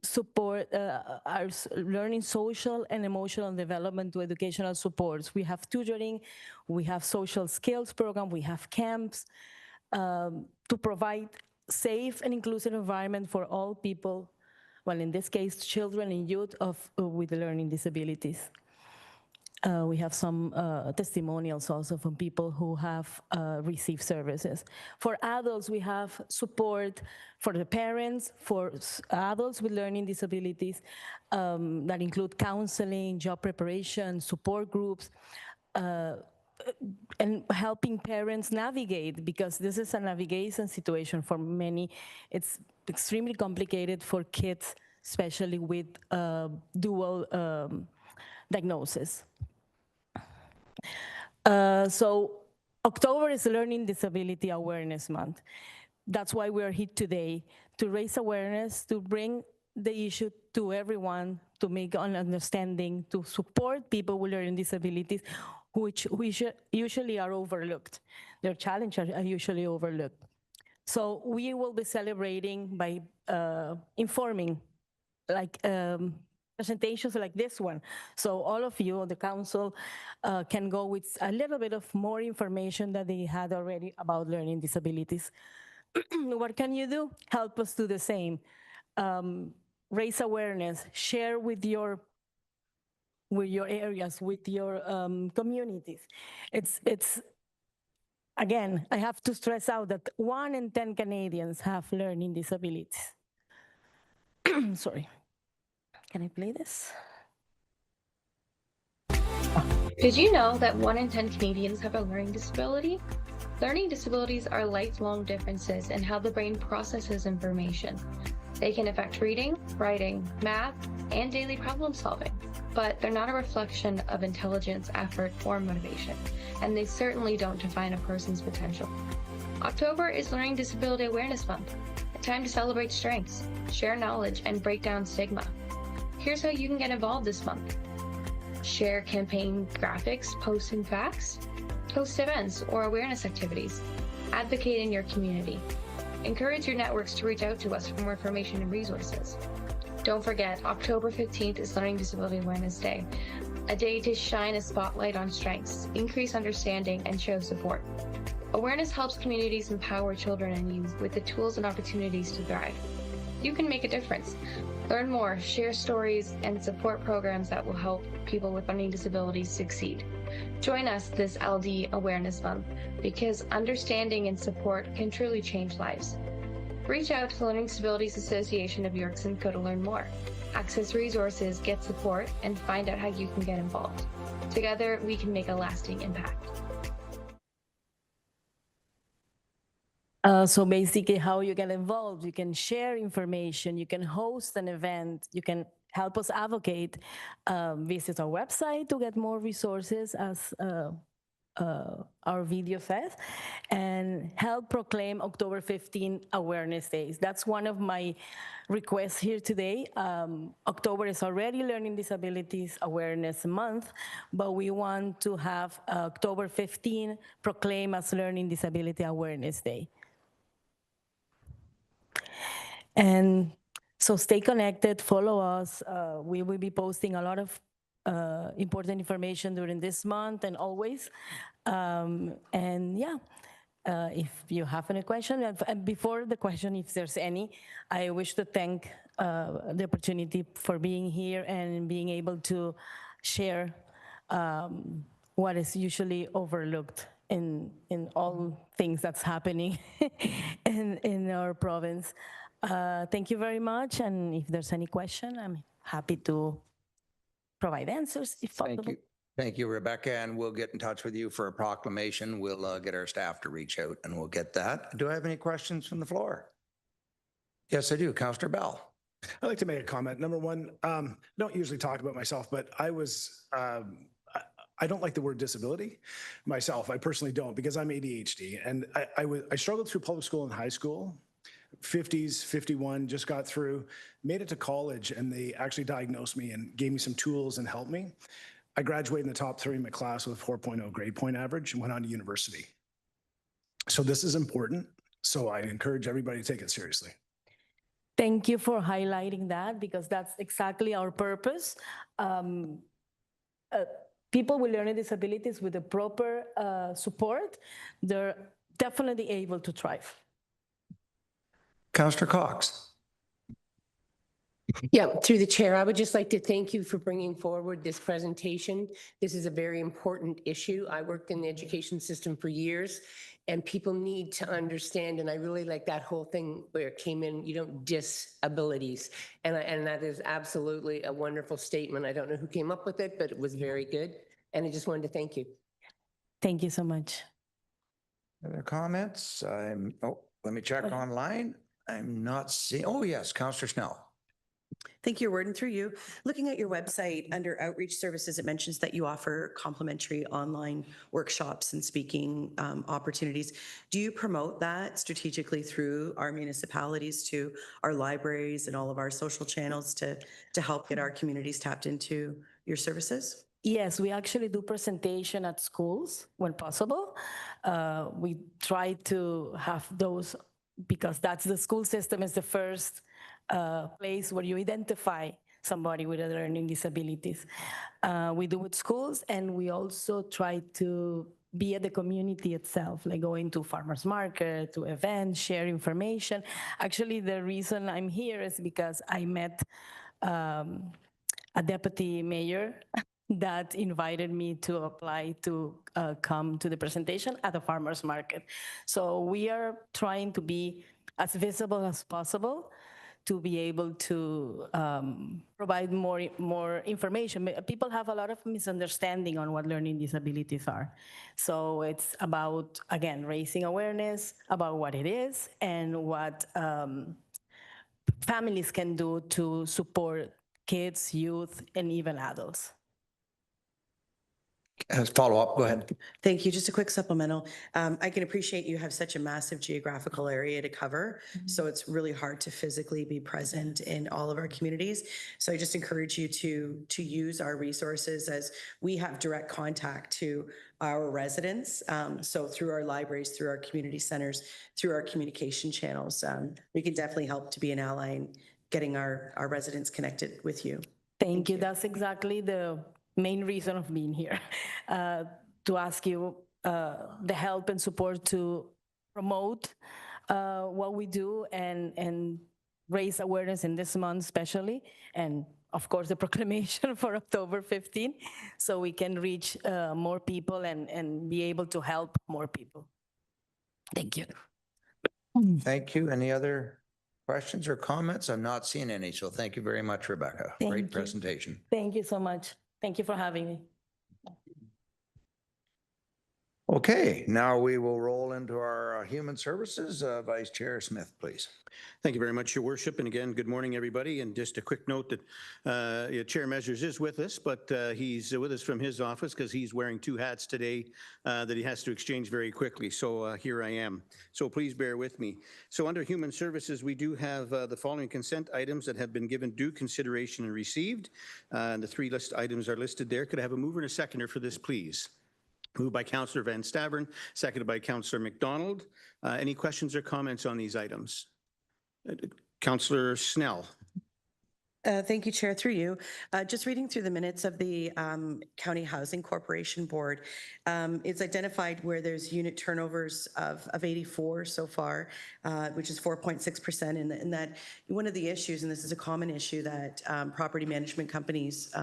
support our learning social and emotional development to educational supports. We have tutoring, we have social skills program, we have camps to provide safe and inclusive environment for all people, well, in this case, children and youth with learning disabilities. We have some testimonials also from people who have received services. For adults, we have support for the parents, for adults with learning disabilities that include counseling, job preparation, support groups, and helping parents navigate, because this is a navigation situation for many. It's extremely complicated for kids, especially with dual diagnosis. So October is Learning Disability Awareness Month. That's why we're here today, to raise awareness, to bring the issue to everyone, to make an understanding, to support people with learning disabilities, which usually are overlooked. Their challenges are usually overlooked. So we will be celebrating by informing, like presentations like this one. So all of you on the council can go with a little bit of more information that they had already about learning disabilities. What can you do? Help us do the same. Raise awareness, share with your areas, with your communities. It's again, I have to stress out that 1 in 10 Canadians have learning disabilities. Sorry. Can I play this? Did you know that 1 in 10 Canadians have a learning disability? Learning disabilities are lifelong differences in how the brain processes information. They can affect reading, writing, math, and daily problem solving, but they're not a reflection of intelligence, effort, or motivation, and they certainly don't define a person's potential. October is Learning Disability Awareness Month, a time to celebrate strengths, share knowledge, and break down stigma. Here's how you can get involved this month. Share campaign graphics, posts, and facts. Host events or awareness activities. Advocate in your community. Encourage your networks to reach out to us for more information and resources. Don't forget, October 15th is Learning Disability Awareness Day, a day to shine a spotlight on strengths, increase understanding, and show support. Awareness helps communities empower children and youth with the tools and opportunities to thrive. You can make a difference. Learn more, share stories, and support programs that will help people with learning disabilities succeed. Join us this LD Awareness Month, because understanding and support can truly change lives. Reach out to the Learning Disabilities Association of York Simcoe to learn more. Access resources, get support, and find out how you can get involved. Together, we can make a lasting impact. So basically, how you get involved, you can share information, you can host an event, you can help us advocate, visit our website to get more resources, as our video says, and help proclaim October 15 Awareness Days. That's one of my requests here today. October is already Learning Disabilities Awareness Month, but we want to have October 15 proclaimed as Learning Disability Awareness Day. And so stay connected, follow us. We will be posting a lot of important information during this month and always. And yeah, if you have any question, and before the question, if there's any, I wish to thank the opportunity for being here and being able to share what is usually overlooked in all things that's happening in our province. Thank you very much. And if there's any question, I'm happy to provide answers if possible. Thank you. Thank you, Rebecca. And we'll get in touch with you for a proclamation. We'll get our staff to reach out and we'll get that. Do I have any questions from the floor? Yes, I do. Councillor Bell. I'd like to make a comment. Number one, don't usually talk about myself, but I don't like the word disability myself. I personally don't, because I'm ADHD, and I struggled through public school and high school. 50s, 51, just got through, made it to college, and they actually diagnosed me and gave me some tools and helped me. I graduated in the top 3 in my class with 4.0 grade point average and went on to university. So this is important. So I encourage everybody to take it seriously. Thank you for highlighting that, because that's exactly our purpose. People with learning disabilities with the proper support, they're definitely able to thrive. Councillor Cox. Yeah, through the chair, I would just like to thank you for bringing forward this presentation. This is a very important issue. I worked in the education system for years, and people need to understand, and I really like that whole thing where it came in, you don't disabilities. And that is absolutely a wonderful statement. I don't know who came up with it, but it was very good. And I just wanted to thank you. Thank you so much. Other comments? Let me check online. I'm not seeing, oh yes, Councillor Snell. Thank you, Your Word, and through you. Looking at your website, under outreach services, it mentions that you offer complimentary online workshops and speaking opportunities. Do you promote that strategically through our municipalities to our libraries and all of our social channels to help get our communities tapped into your services? Yes, we actually do presentation at schools when possible. We try to have those because that's the school system is the first place where you identify somebody with a learning disabilities. We do with schools, and we also try to be at the community itself, like going to farmers market, to events, share information. Actually, the reason I'm here is because I met a deputy mayor that invited me to apply to come to the presentation at the farmers market. So we are trying to be as visible as possible to be able to provide more information. People have a lot of misunderstanding on what learning disabilities are. So it's about, again, raising awareness about what it is and what families can do to support kids, youth, and even adults. Follow up, go ahead. Thank you. Just a quick supplemental. I can appreciate you have such a massive geographical area to cover, so it's really hard to physically be present in all of our communities. So I just encourage you to use our resources, as we have direct contact to our residents. So through our libraries, through our community centers, through our communication channels, we can definitely help to be an ally in getting our residents connected with you. Thank you. That's exactly the main reason of being here, to ask you the help and support to promote what we do and raise awareness in this month especially, and of course the proclamation for October 15, so we can reach more people and be able to help more people. Thank you. Thank you. Any other questions or comments? I'm not seeing any, so thank you very much, Rebecca. Great presentation. Thank you so much. Thank you for having me. Okay, now we will roll into our Human Services. Vice Chair Smith, please. Thank you very much, Your Worship. And again, good morning, everybody. And just a quick note that Chair Measures is with us, but he's with us from his office because he's wearing two hats today that he has to exchange very quickly. So here I am. So please bear with me. So under Human Services, we do have the following consent items that have been given due consideration and received. And the three list items are listed there. Could I have a mover and a seconder for this, please? Moved by Councillor Van Stavern, seconded by Councillor McDonald. Any questions or comments on these items? Councillor Snell. Thank you, Chair, through you. Just reading through the minutes of the County Housing Corporation Board, it's identified where there's unit turnovers of 84 so far, which is 4.6%. And that one of the issues, and this is a common issue that property management companies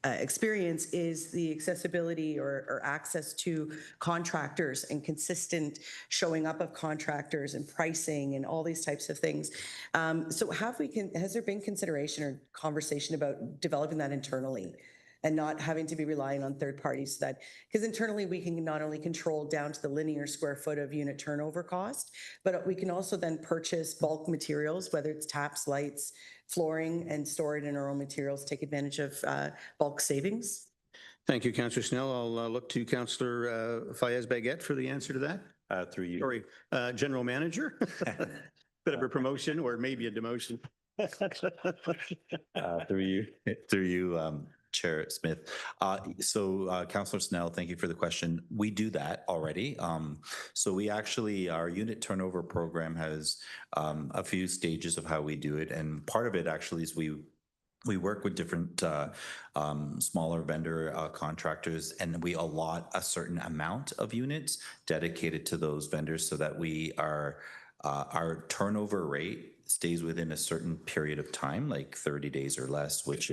experience, is the accessibility or access to contractors and consistent showing up of contractors and pricing and all these types of things. So has there been consideration or conversation about developing that internally and not having to be relying on third parties? Because internally we can not only control down to the linear square foot of unit turnover cost, but we can also then purchase bulk materials, whether it's taps, lights, flooring, and store it in our own materials, take advantage of bulk savings. Thank you, Councillor Snell. I'll look to Councillor Fayez-Baguette for the answer to that. Through you. Sorry, General Manager. Bit of a promotion or maybe a demotion. Through you, Chair Smith. Councillor Snell, thank you for the question. We do that already. So we actually, our unit turnover program has a few stages of how we do it. And part of it actually is we work with different smaller vendor contractors, and we allot a certain amount of units dedicated to those vendors so that we are our turnover rate stays within a certain period of time, like 30 days or less, which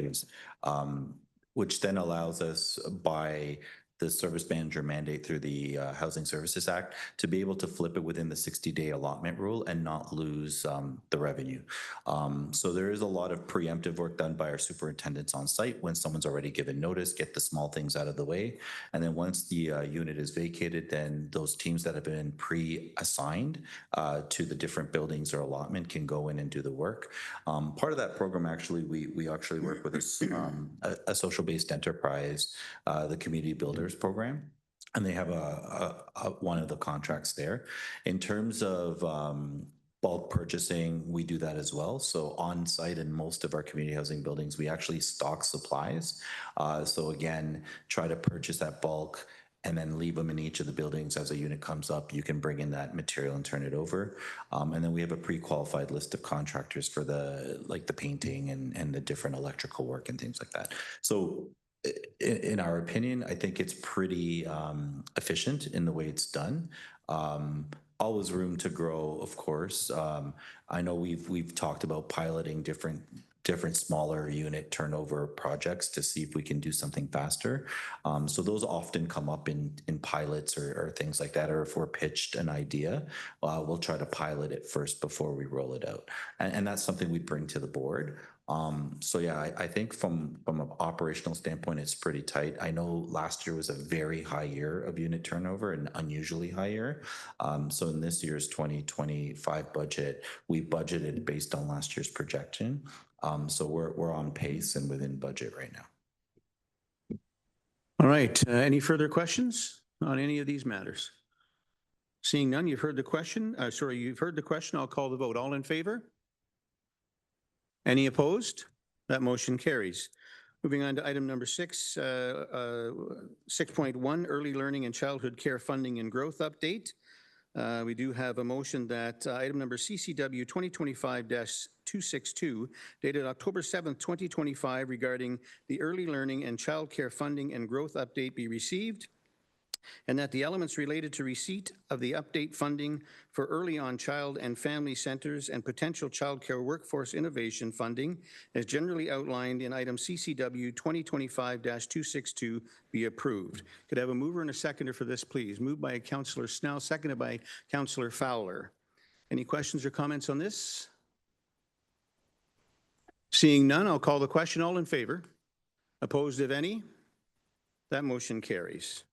then allows us by the service manager mandate through the Housing Services Act to be able to flip it within the 60-day allotment rule and not lose the revenue. So there is a lot of preemptive work done by our superintendents on site when someone's already given notice, get the small things out of the way. And then once the unit is vacated, then those teams that have been pre-assigned to the different buildings or allotment can go in and do the work. Part of that program, actually, we actually work with a social-based enterprise, the Community Builders Program, and they have one of the contracts there. In terms of bulk purchasing, we do that as well. So on site in most of our community housing buildings, we actually stock supplies. So again, try to purchase that bulk and then leave them in each of the buildings. As a unit comes up, you can bring in that material and turn it over. And then we have a pre-qualified list of contractors for the painting and the different electrical work and things like that. So in our opinion, I think it's pretty efficient in the way it's done. Always room to grow, of course. I know we've talked about piloting different smaller unit turnover projects to see if we can do something faster. So those often come up in pilots or things like that, or if we're pitched an idea, we'll try to pilot it first before we roll it out. And that's something we bring to the board. So yeah, I think from an operational standpoint, it's pretty tight. I know last year was a very high year of unit turnover, an unusually high year. So in this year's 2025 budget, we budgeted based on last year's projection. So we're on pace and within budget right now. All right. Any further questions on any of these matters? Seeing none, you've heard the question. You've heard the question. I'll call the vote. All in favor? Any opposed? That motion carries. Moving on to item number 6, 6.1, Early Learning and Childhood Care Funding and Growth Update. We do have a motion that item number CCW 2025-262, dated October 7th, 2025, regarding the Early Learning and Child Care Funding and Growth Update be received, and that the elements related to receipt of the update funding for early on child and family centers and potential child care workforce innovation funding, as generally outlined in item CCW 2025-262, be approved. Could I have a mover and a seconder for this, please? Moved by Councillor Snell, seconded by Councillor Fowler. Any questions or comments on this? Seeing none, I'll call the question. All in favor? Opposed, if any? That motion carries.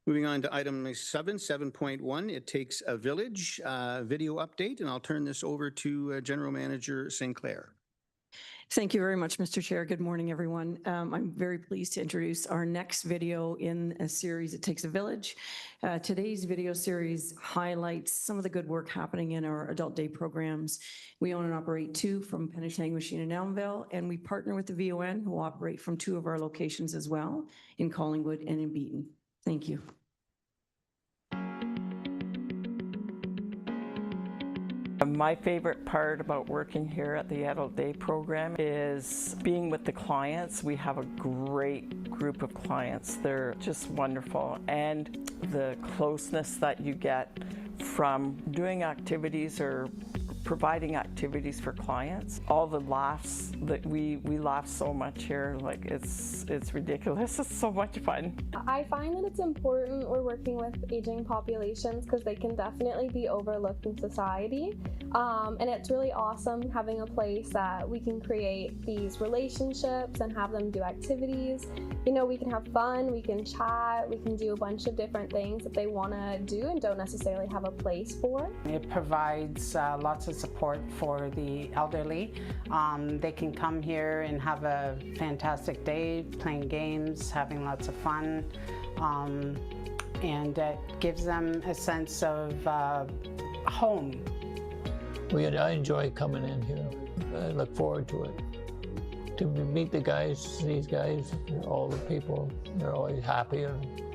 Moving on to item 7.1, It Takes a Village video update, and I'll turn this over to General Manager Sinclair. Thank you very much, Mr. Chair. Good morning, everyone. I'm very pleased to introduce our next video in a series, It Takes a Village. Today's video series highlights some of the good work happening in our adult day programs. We own and operate 2 from Penetang-Machine and Elmville, and we partner with the VON, who operate from 2 of our locations as well, in Collingwood and in Beaton. Thank you. My favorite part about working here at the Adult Day program is being with the clients. We have a great group of clients. They're just wonderful. And the closeness that you get from doing activities or providing activities for clients. All the laughs that we laugh so much here, like it's ridiculous. It's so much fun. I find that it's important we're working with aging populations because they can definitely be overlooked in society. And it's really awesome having a place that we can create these relationships and have them do activities. You know, we can have fun, we can chat, we can do a bunch of different things that they want to do and don't necessarily have a place for. It provides lots of support for the elderly. They can come here and have a fantastic day playing games, having lots of fun, and it gives them a sense of home. I enjoy coming in here. I look forward to it. To meet the guys, these guys, all the people, they're always happy,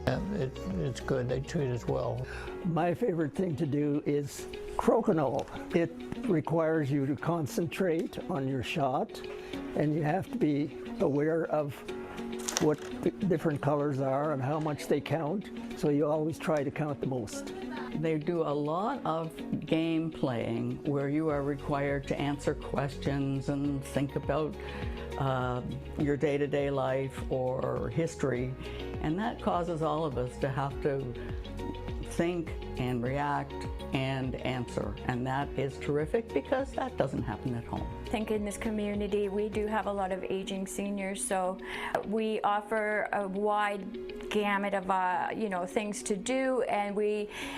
and it's good. They treat us well. My favorite thing to do is crokinole. It requires you to concentrate on your shot, and you have to be aware of what the different colors are and how much they count, so you always try to count the most. They do a lot of game playing where you are required to answer questions and think about your day-to-day life or history, and that causes all of us to have to think and react and answer, and that is terrific because that doesn't happen at home. I think in this community we do have a lot of aging seniors, so we offer a wide gamut of things to do, and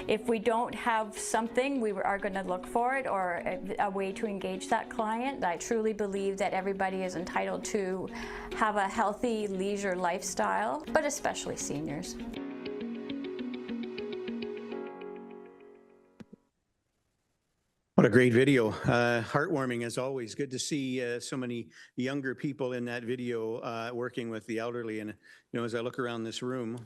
if we don't have something, we are going to look for it, or a way to engage that client. I truly believe that everybody is entitled to have a healthy leisure lifestyle, but especially seniors. What a great video. Heartwarming as always. Good to see so many younger people in that video working with the elderly. And, as I look around this room,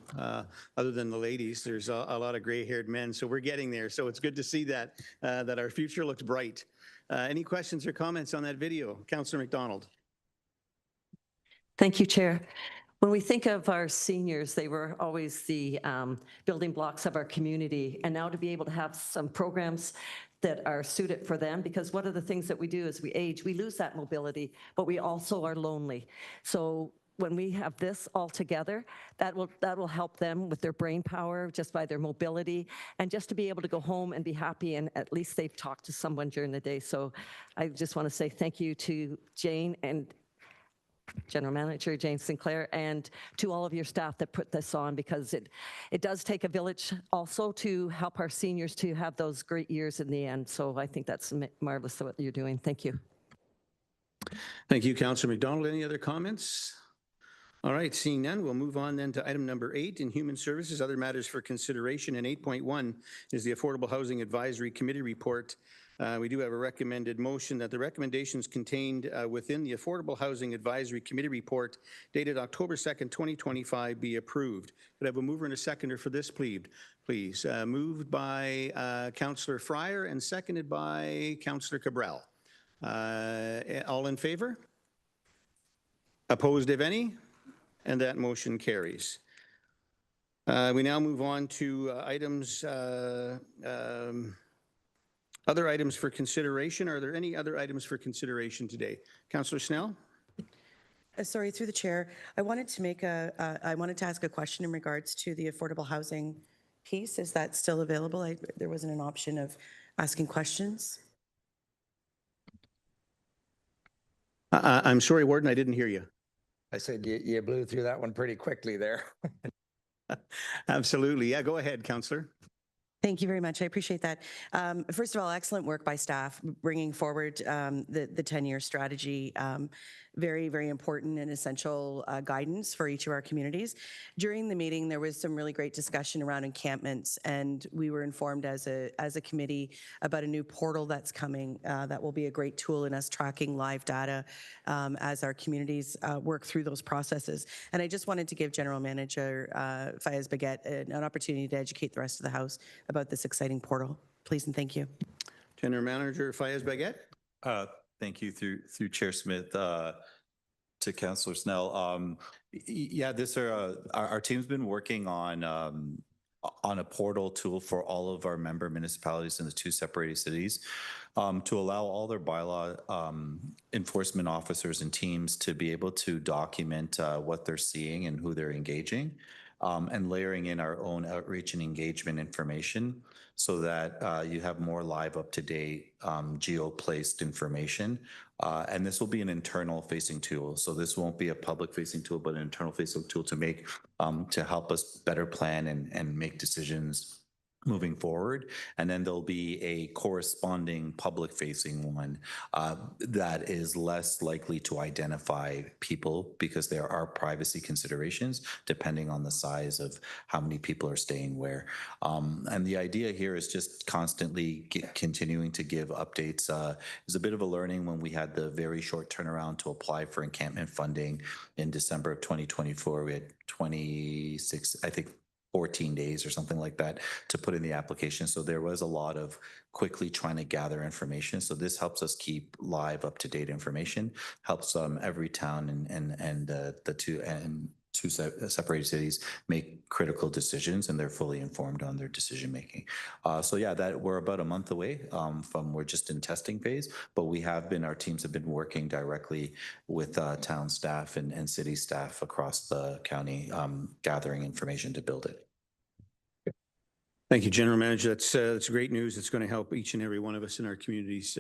other than the ladies, there's a lot of gray-haired men. So we're getting there. So it's good to see that our future looks bright. Any questions or comments on that video? Councillor McDonald. Thank you, Chair. When we think of our seniors, they were always the building blocks of our community. And now to be able to have some programs that are suited for them, because one of the things that we do as we age, we lose that mobility, but we also are lonely. So when we have this all together, that will help them with their brain power, just by their mobility, and just to be able to go home and be happy, and at least they've talked to someone during the day. So I just want to say thank you to Jane and General Manager Jane Sinclair, and to all of your staff that put this on, because it does take a village also to help our seniors to have those great years in the end. So I think that's marvelous what you're doing. Thank you. Thank you, Councillor McDonald. Any other comments? All right, seeing none, we'll move on then to item number 8 in Human Services, other matters for consideration. And 8.1 is the Affordable Housing Advisory Committee report. We do have a recommended motion that the recommendations contained within the Affordable Housing Advisory Committee report dated October 2nd, 2025 be approved. Could I have a mover and a seconder for this, please? Moved by Councillor Fryer and seconded by Councillor Cabral. All in favor? Opposed, if any? And that motion carries. We now move on to items, other items for consideration. Are there any other items for consideration today? Councillor Snell? Sorry, through the chair, I wanted to ask a question in regards to the affordable housing piece. Is that still available? There wasn't an option of asking questions. I'm sorry, Warden, I didn't hear you. I said you blew through that one pretty quickly there. Absolutely. Yeah, go ahead, Councillor. Thank you very much. I appreciate that. First of all, excellent work by staff bringing forward the 10-year strategy. Very, very important and essential guidance for each of our communities. During the meeting, there was some really great discussion around encampments, and we were informed as a committee about a new portal that's coming that will be a great tool in us tracking live data as our communities work through those processes. And I just wanted to give General Manager Fayez Baguette an opportunity to educate the rest of the House about this exciting portal. Please and thank you. General Manager Fayez Baguette. Thank you through Chair Smith to Councillor Snell. Yeah, our team's been working on a portal tool for all of our member municipalities in the 2 separated cities to allow all their bylaw enforcement officers and teams to be able to document what they're seeing and who they're engaging, and layering in our own outreach and engagement information so that you have more live, up-to-date, geo-placed information. And this will be an internal-facing tool. So this won't be a public-facing tool, but an internal-facing tool to help us better plan and make decisions moving forward. And then there'll be a corresponding public-facing one that is less likely to identify people, because there are privacy considerations depending on the size of how many people are staying where. And the idea here is just constantly continuing to give updates. It was a bit of a learning when we had the very short turnaround to apply for encampment funding in December of 2024. We had 26, I think, 14 days or something like that to put in the application. So there was a lot of quickly trying to gather information. So this helps us keep live, up-to-date information, helps every town and the separated cities make critical decisions, and they're fully informed on their decision making. So yeah, that we're about a month away from, we're just in testing phase, but our teams have been working directly with town staff and city staff across the county, gathering information to build it. Thank you, General Manager. That's great news. It's going to help each and every one of us in our communities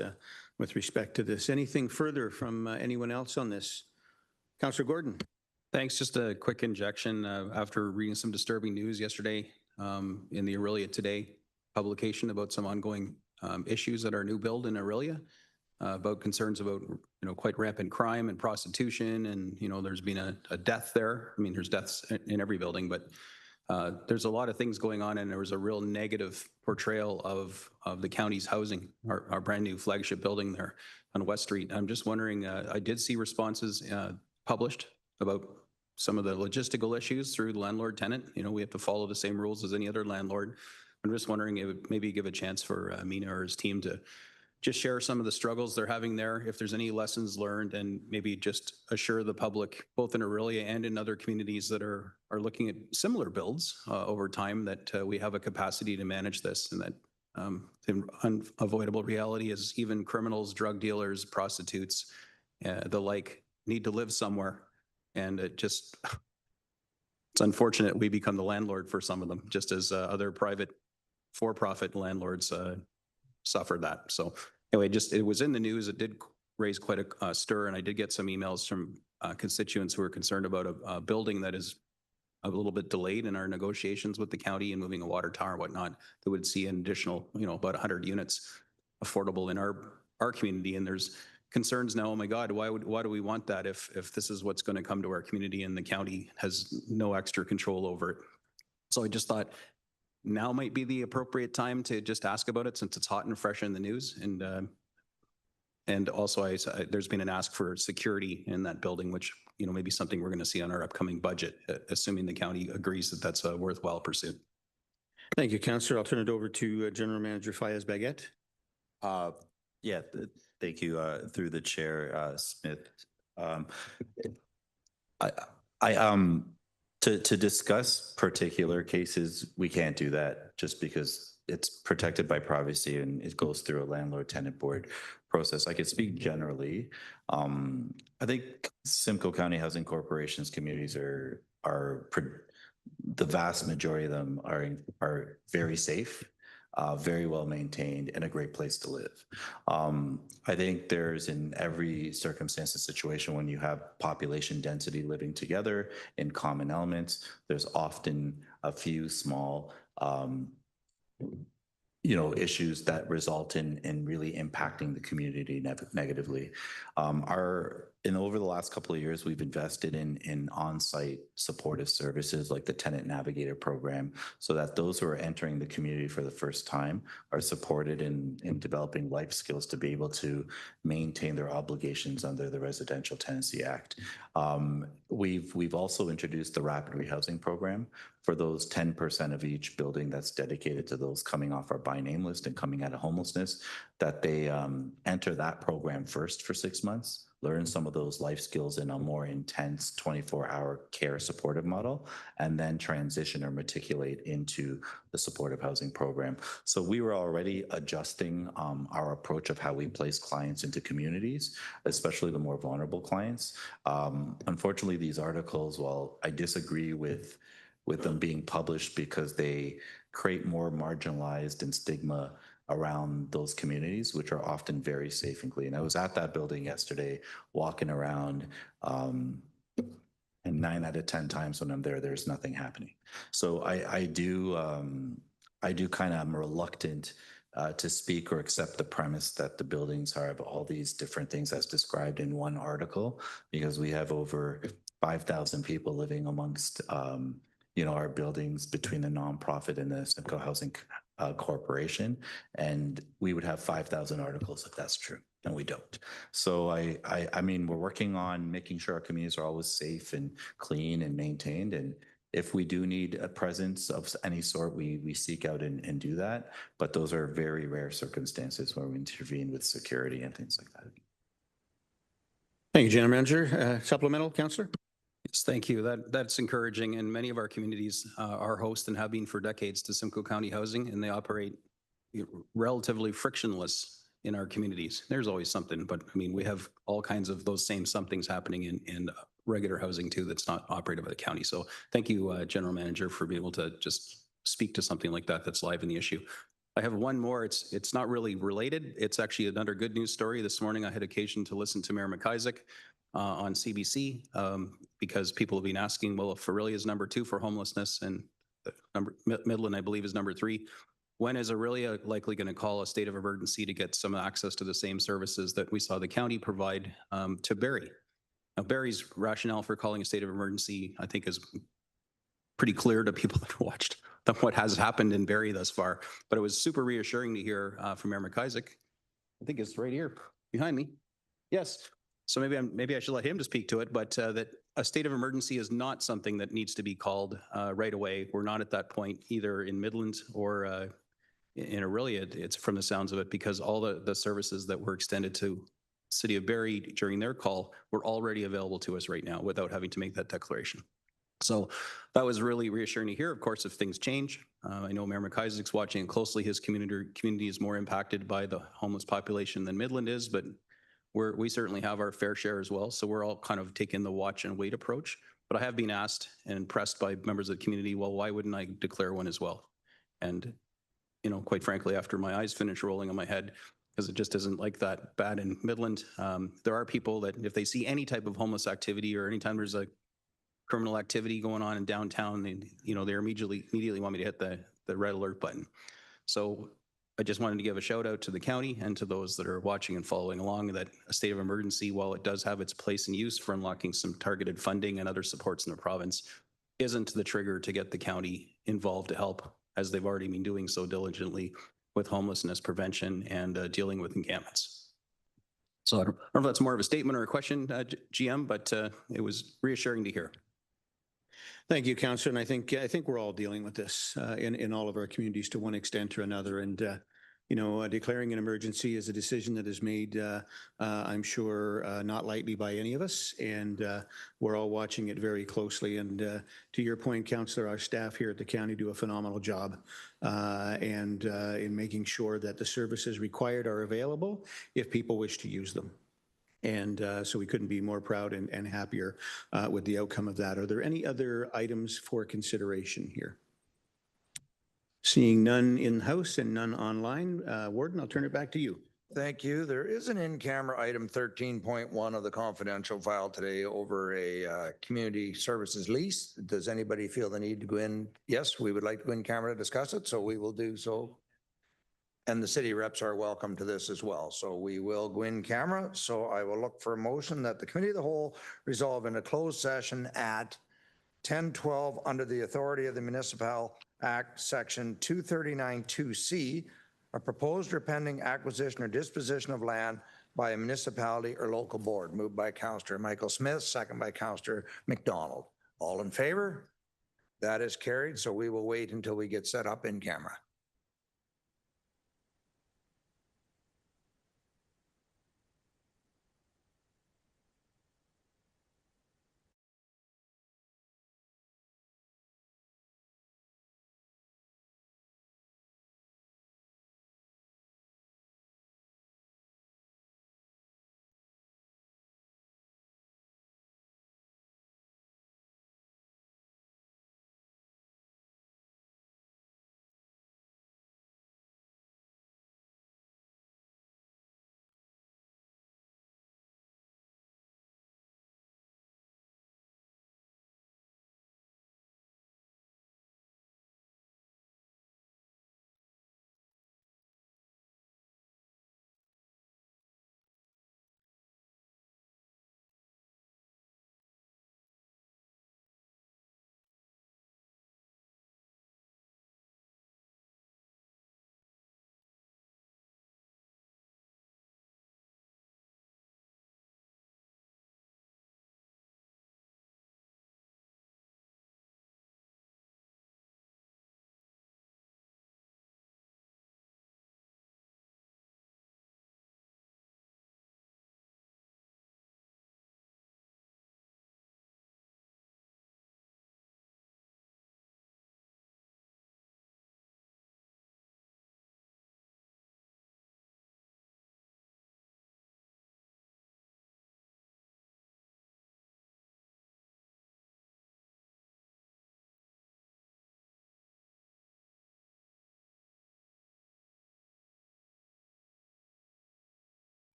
with respect to this. Anything further from anyone else on this? Councillor Gordon. Thanks. Just a quick injection. After reading some disturbing news yesterday in the Aurelia Today publication about some ongoing issues at our new build in Aurelia, about concerns about quite rampant crime and prostitution, and there's been a death there. I mean, there's deaths in every building, but there's a lot of things going on, and there was a real negative portrayal of the county's housing, our brand new flagship building there on West Street. I'm just wondering, I did see responses published about some of the logistical issues through the landlord tenant. We have to follow the same rules as any other landlord. I'm just wondering if maybe give a chance for Mina or his team to just share some of the struggles they're having there, if there's any lessons learned, and maybe just assure the public, both in Aurelia and in other communities that are looking at similar builds over time, that we have a capacity to manage this, and that the unavoidable reality is even criminals, drug dealers, prostitutes, the like, need to live somewhere. And it's unfortunate we become the landlord for some of them, just as other private for-profit landlords suffer that. So anyway, it was in the news. It did raise quite a stir, and I did get some emails from constituents who are concerned about a building that is a little bit delayed in our negotiations with the county and moving a water tower and whatnot, that would see an additional, about 100 units affordable in our community. And there's concerns now, oh my God, why do we want that if this is what's going to come to our community and the county has no extra control over it? So I just thought now might be the appropriate time to just ask about it, since it's hot and fresh in the news. And also there's been an ask for security in that building, which maybe something we're going to see on our upcoming budget, assuming the county agrees that that's a worthwhile pursuit. Thank you, Councillor. I'll turn it over to General Manager Fayez-Baguette. Yeah, thank you, through the chair, Smith. To discuss particular cases, we can't do that just because it's protected by privacy and it goes through a landlord-tenant board process. I could speak generally. I think Simcoe County Housing Corporation's communities are the vast majority of them are very safe, very well maintained, and a great place to live. I think there's, in every circumstance and situation, when you have population density living together in common elements, there's often a few small issues that result in really impacting the community negatively. Over the last couple of years, we've invested in on-site supportive services like the Tenant Navigator program, so that those who are entering the community for the first time are supported in developing life skills to be able to maintain their obligations under the Residential Tenancy Act. We've also introduced the Rapid Rehousing program for those 10% of each building that's dedicated to those coming off our by name list and coming out of homelessness, that they enter that program first for 6 months, learn some of those life skills in a more intense 24-hour care supportive model, and then transition or matriculate into the supportive housing program. So we were already adjusting our approach of how we place clients into communities, especially the more vulnerable clients. Unfortunately, these articles, while I disagree with them being published because they create more marginalized and stigma around those communities, which are often very safe and clean. I was at that building yesterday, walking around, and 9 out of 10 times when I'm there, there's nothing happening. So I do kind of am reluctant to speak or accept the premise that the buildings have all these different things as described in one article, because we have over 5,000 people living amongst our buildings between the nonprofit and the Simcoe Housing Corporation, and we would have 5,000 articles if that's true, and we don't. So I mean, we're working on making sure our communities are always safe and clean and maintained, and if we do need a presence of any sort, we seek out and do that, but those are very rare circumstances where we intervene with security and things like that. Thank you, General Manager. Supplemental, Councillor? Yes, thank you. That's encouraging. And many of our communities are host and have been for decades to Simcoe County Housing, and they operate relatively frictionless in our communities. There's always something, but I mean, we have all kinds of those same somethings happening in regular housing too that's not operated by the county. So thank you, General Manager, for being able to just speak to something like that that's live in the issue. I have one more. It's not really related. It's actually another good news story. This morning, I had occasion to listen to Mayor McIsaac on CBC because people have been asking, well, if Aurelia is number 2 for homelessness and Midland, I believe, is number 3, when is Aurelia likely going to call a state of emergency to get some access to the same services that we saw the county provide to Barrie? Now, Barrie's rationale for calling a state of emergency, I think, is pretty clear to people that watched what has happened in Barrie thus far. But it was super reassuring to hear from Mayor McIsaac. I think it's right here behind me. Yes. So maybe I should let him to speak to it, but that a state of emergency is not something that needs to be called right away. We're not at that point either in Midland or in Aurelia. It's from the sounds of it, because all the services that were extended to City of Barrie during their call were already available to us right now without having to make that declaration. So that was really reassuring to hear. Of course, if things change, I know Mayor McIsaac's watching closely. His community is more impacted by the homeless population than Midland is, but we certainly have our fair share as well. So we're all kind of taking the watch and wait approach. But I have been asked and pressed by members of the community, well, why wouldn't I declare one as well? And, you know, quite frankly, after my eyes finish rolling on my head, because it just isn't like that bad in Midland. There are people that if they see any type of homeless activity or anytime there's a criminal activity going on in downtown, they immediately want me to hit the red alert button. So I just wanted to give a shout out to the county and to those that are watching and following along that a state of emergency, while it does have its place and use for unlocking some targeted funding and other supports in the province, isn't the trigger to get the county involved to help, as they've already been doing so diligently with homelessness prevention and dealing with encampments. So I don't know if that's more of a statement or a question, GM, but it was reassuring to hear. Thank you, Councillor. And I think we're all dealing with this in all of our communities to one extent or another. And declaring an emergency is a decision that is made, I'm sure, not lightly by any of us. And we're all watching it very closely. And to your point, Councillor, our staff here at the county do a phenomenal job in making sure that the services required are available if people wish to use them. And so we couldn't be more proud and happier with the outcome of that. Are there any other items for consideration here? Seeing none in-house and none online, Warden, I'll turn it back to you. Thank you. There is an in-camera item 13.1 of the confidential file today over a community services lease. Does anybody feel the need to go in? Yes, we would like to go in camera to discuss it, so we will do so. And the city reps are welcome to this as well. So we will go in camera. So I will look for a motion that the Committee of the Whole resolve in a closed session at 10:12 under the authority of the Municipal Act, Section 239(2)C, a proposed or pending acquisition or disposition of land by a municipality or local board. Moved by Councillor Michael Smith, second by Councillor McDonald. All in favor? That is carried. So we will wait until we get set up in camera.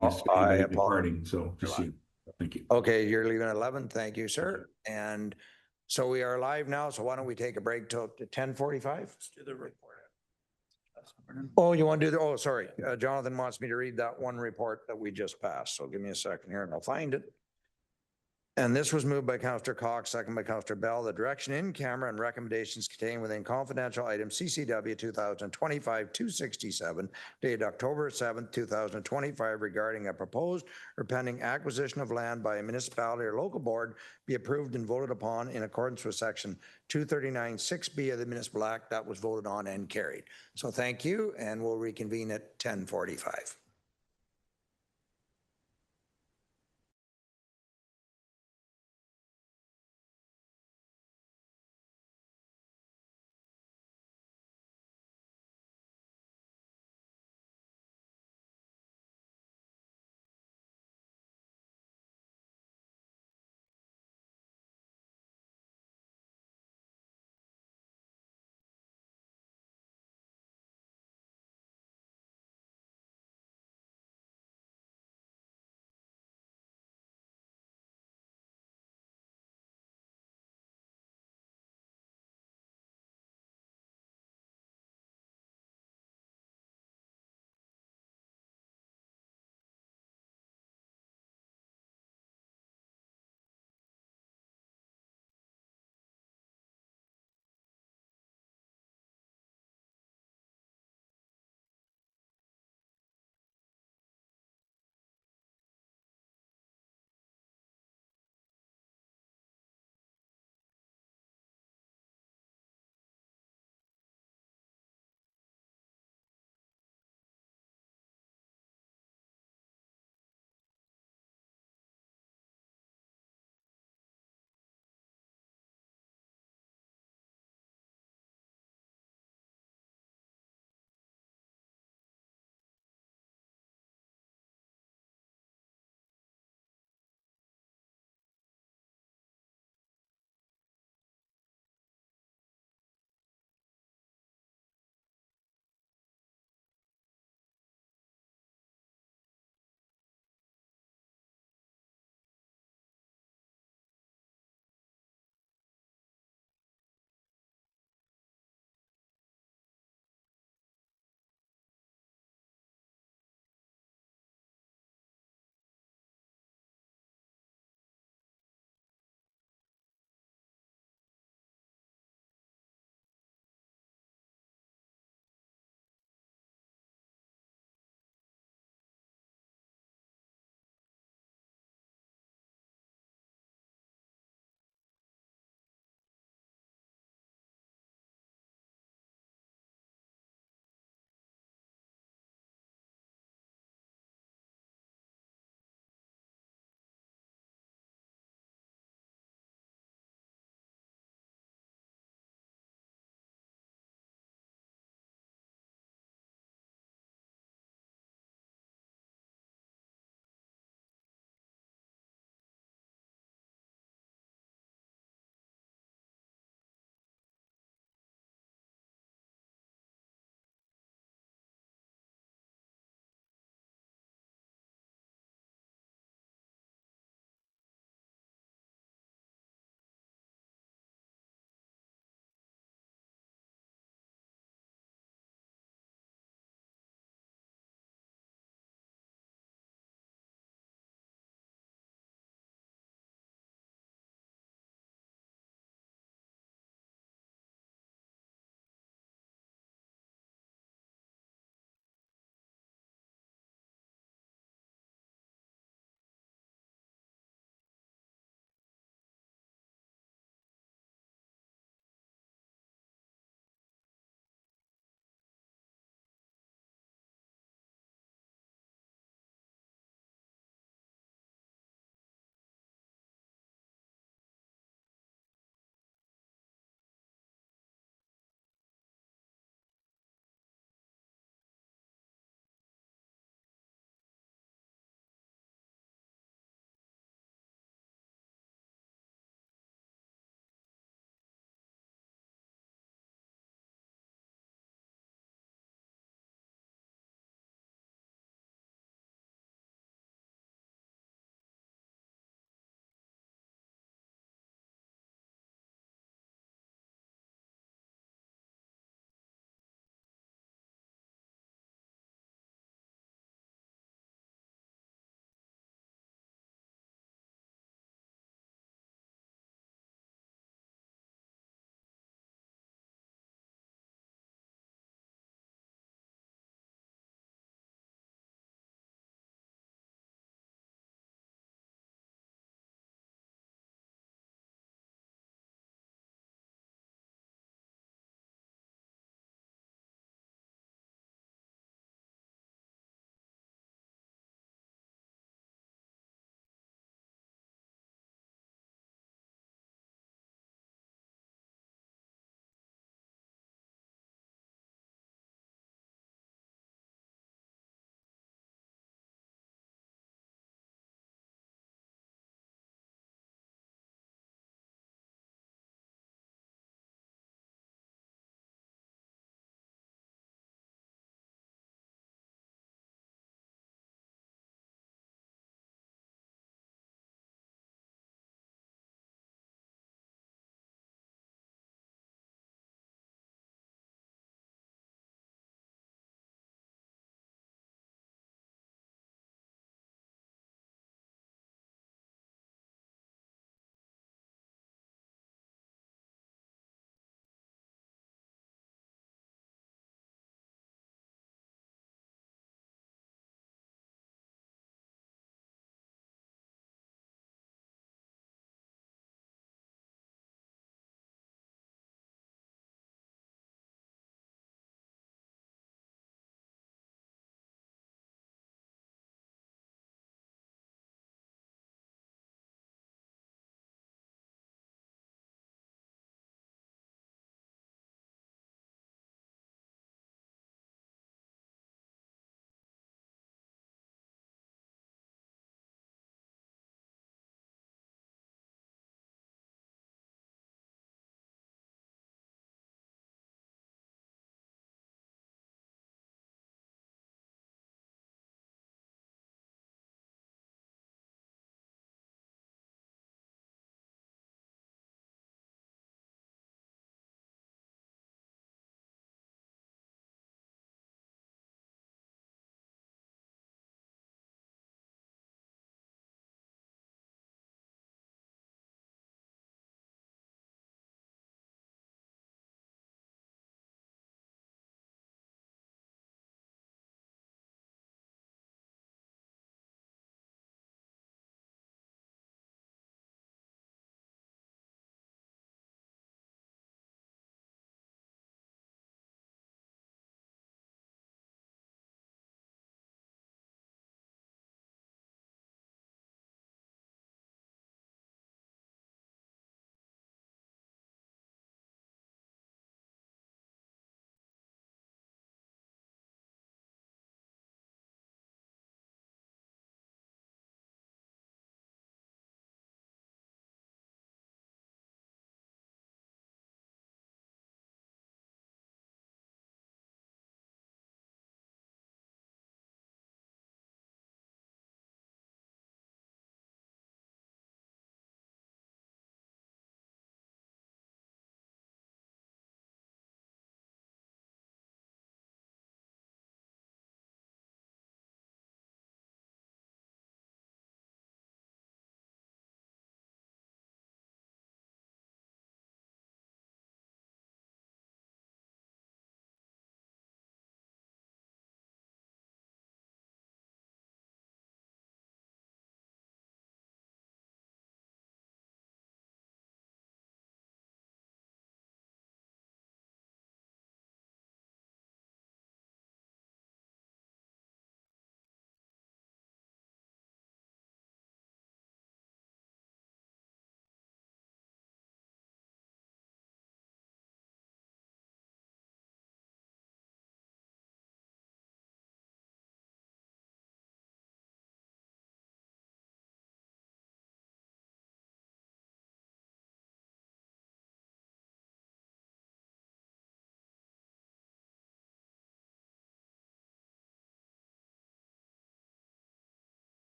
I departing, so just see. Thank you. Okay, you're leaving at 11. Thank you, sir. And so we are live now, so why don't we take a break till 10:45? Do the report. Oh, you want to do the, oh, sorry. Jonathan wants me to read that one report that we just passed. So give me a second here and I'll find it. And this was moved by Councillor Cox, second by Councillor Bell. The direction in camera and recommendations contained within confidential item CCW 2025-267 dated October 7th, 2025 regarding a proposed or pending acquisition of land by a municipality or local board be approved and voted upon in accordance with section 239(6)B of the Municipal Act. That was voted on and carried. So thank you, and we'll reconvene at 10:45.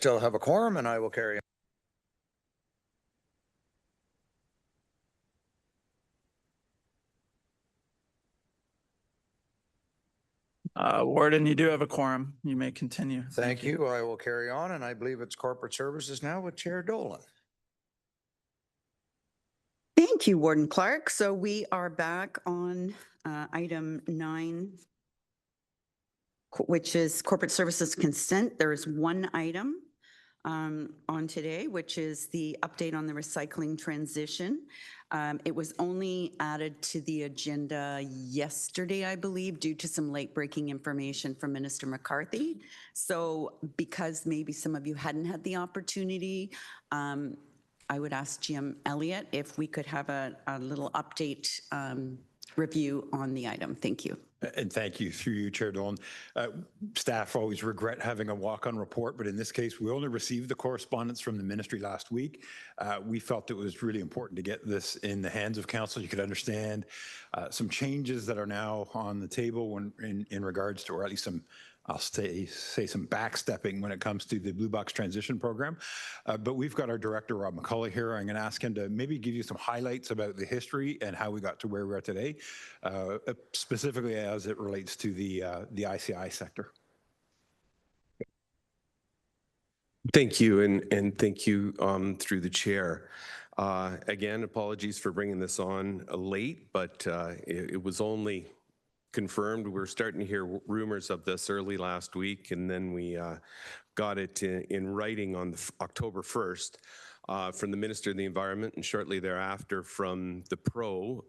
still have a quorum, and I will carry on. Warden, you do have a quorum. You may continue. Thank you. I will carry on, and I believe it's corporate services now with Chair Dolan. Thank you, Warden Clark. So we are back on item 9, which is corporate services consent. There is one item on today, which is the update on the recycling transition. It was only added to the agenda yesterday, I believe, due to some late breaking information from Minister McCarthy. So because maybe some of you hadn't had the opportunity, I would ask Jim Elliott if we could have a little update review on the item. Thank you. And thank you, through you, Chair Dolan. Staff always regret having a walk-on report, but in this case, we only received the correspondence from the ministry last week. We felt it was really important to get this in the hands of council. You could understand some changes that are now on the table in regards to, or at least some, I'll say some backstepping when it comes to the Blue Box transition program. But we've got our director, Rob McCullough, here. I'm going to ask him to maybe give you some highlights about the history and how we got to where we are today, specifically as it relates to the ICI sector. Thank you, and thank you through the chair. Again, apologies for bringing this on late, but it was only confirmed. We were starting to hear rumors of this early last week, and then we got it in writing on October 1st from the Minister of the Environment, and shortly thereafter from the PRO,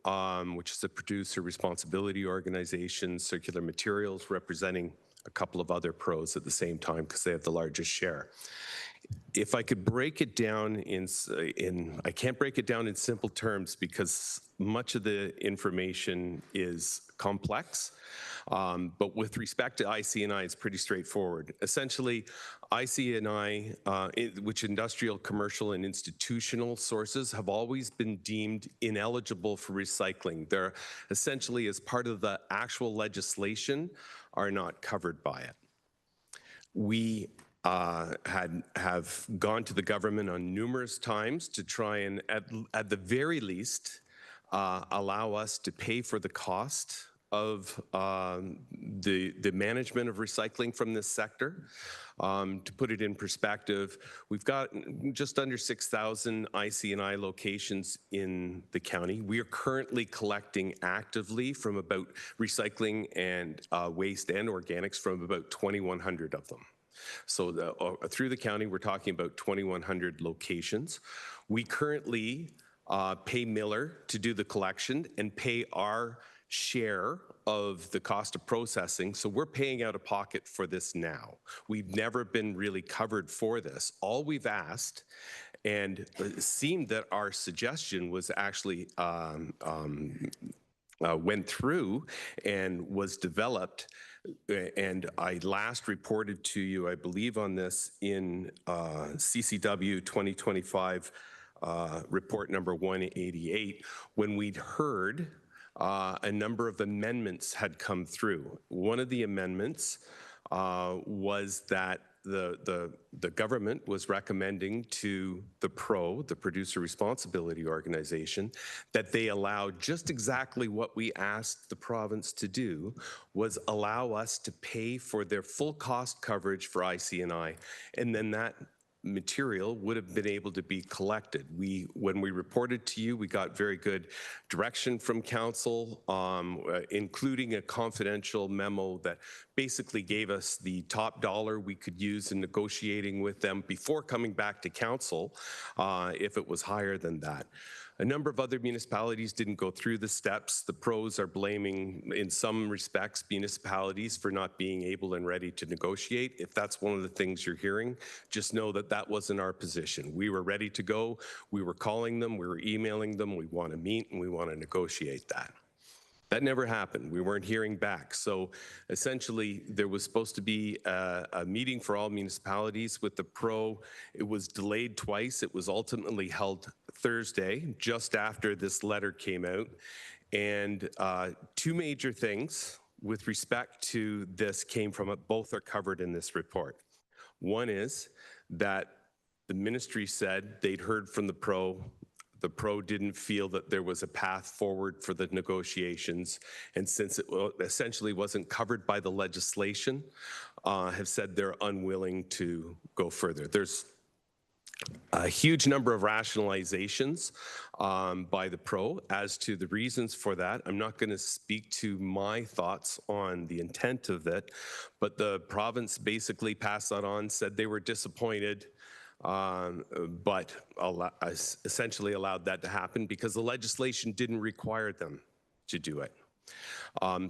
which is the Producer Responsibility Organization, Circular Materials, representing a couple of other pros at the same time because they have the largest share. If I could break it down I can't break it down in simple terms because much of the information is complex, but with respect to IC&I, it's pretty straightforward. Essentially, IC&I, which industrial, commercial, and institutional sources have always been deemed ineligible for recycling. They're essentially, as part of the actual legislation, are not covered by it. We have gone to the government on numerous times to try and, at the very least, allow us to pay for the cost of the management of recycling from this sector. To put it in perspective, we've got just under 6,000 IC&I locations in the county. We are currently collecting actively from about recycling and waste and organics from about 2,100 of them. So through the county, we're talking about 2,100 locations. We currently pay Miller to do the collection and pay our share of the cost of processing. So we're paying out of pocket for this now. We've never been really covered for this. All we've asked, and it seemed that our suggestion was actually went through and was developed, and I last reported to you, I believe, on this in CCW 2025 report number 188, when we'd heard a number of amendments had come through. One of the amendments was that the government was recommending to the PRO, the Producer Responsibility Organization, that they allow just exactly what we asked the province to do, was allow us to pay for their full cost coverage for IC&I, and then that material would have been able to be collected. When we reported to you, we got very good direction from council, including a confidential memo that basically gave us the top dollar we could use in negotiating with them before coming back to council if it was higher than that. A number of other municipalities didn't go through the steps. The pros are blaming, in some respects, municipalities for not being able and ready to negotiate. If that's one of the things you're hearing, just know that that wasn't our position. We were ready to go. We were calling them. We were emailing them. We want to meet and we want to negotiate that. That never happened. We weren't hearing back. So essentially, there was supposed to be a meeting for all municipalities with the PRO. It was delayed twice. It was ultimately held Thursday, just after this letter came out. And two major things with respect to this came from it. Both are covered in this report. One is that the ministry said they'd heard from the pro. The pro didn't feel that there was a path forward for the negotiations, and since it essentially wasn't covered by the legislation, have said they're unwilling to go further. There's a huge number of rationalizations by the pro as to the reasons for that. I'm not going to speak to my thoughts on the intent of it, but the province basically passed that on, said they were disappointed, but essentially allowed that to happen because the legislation didn't require them to do it.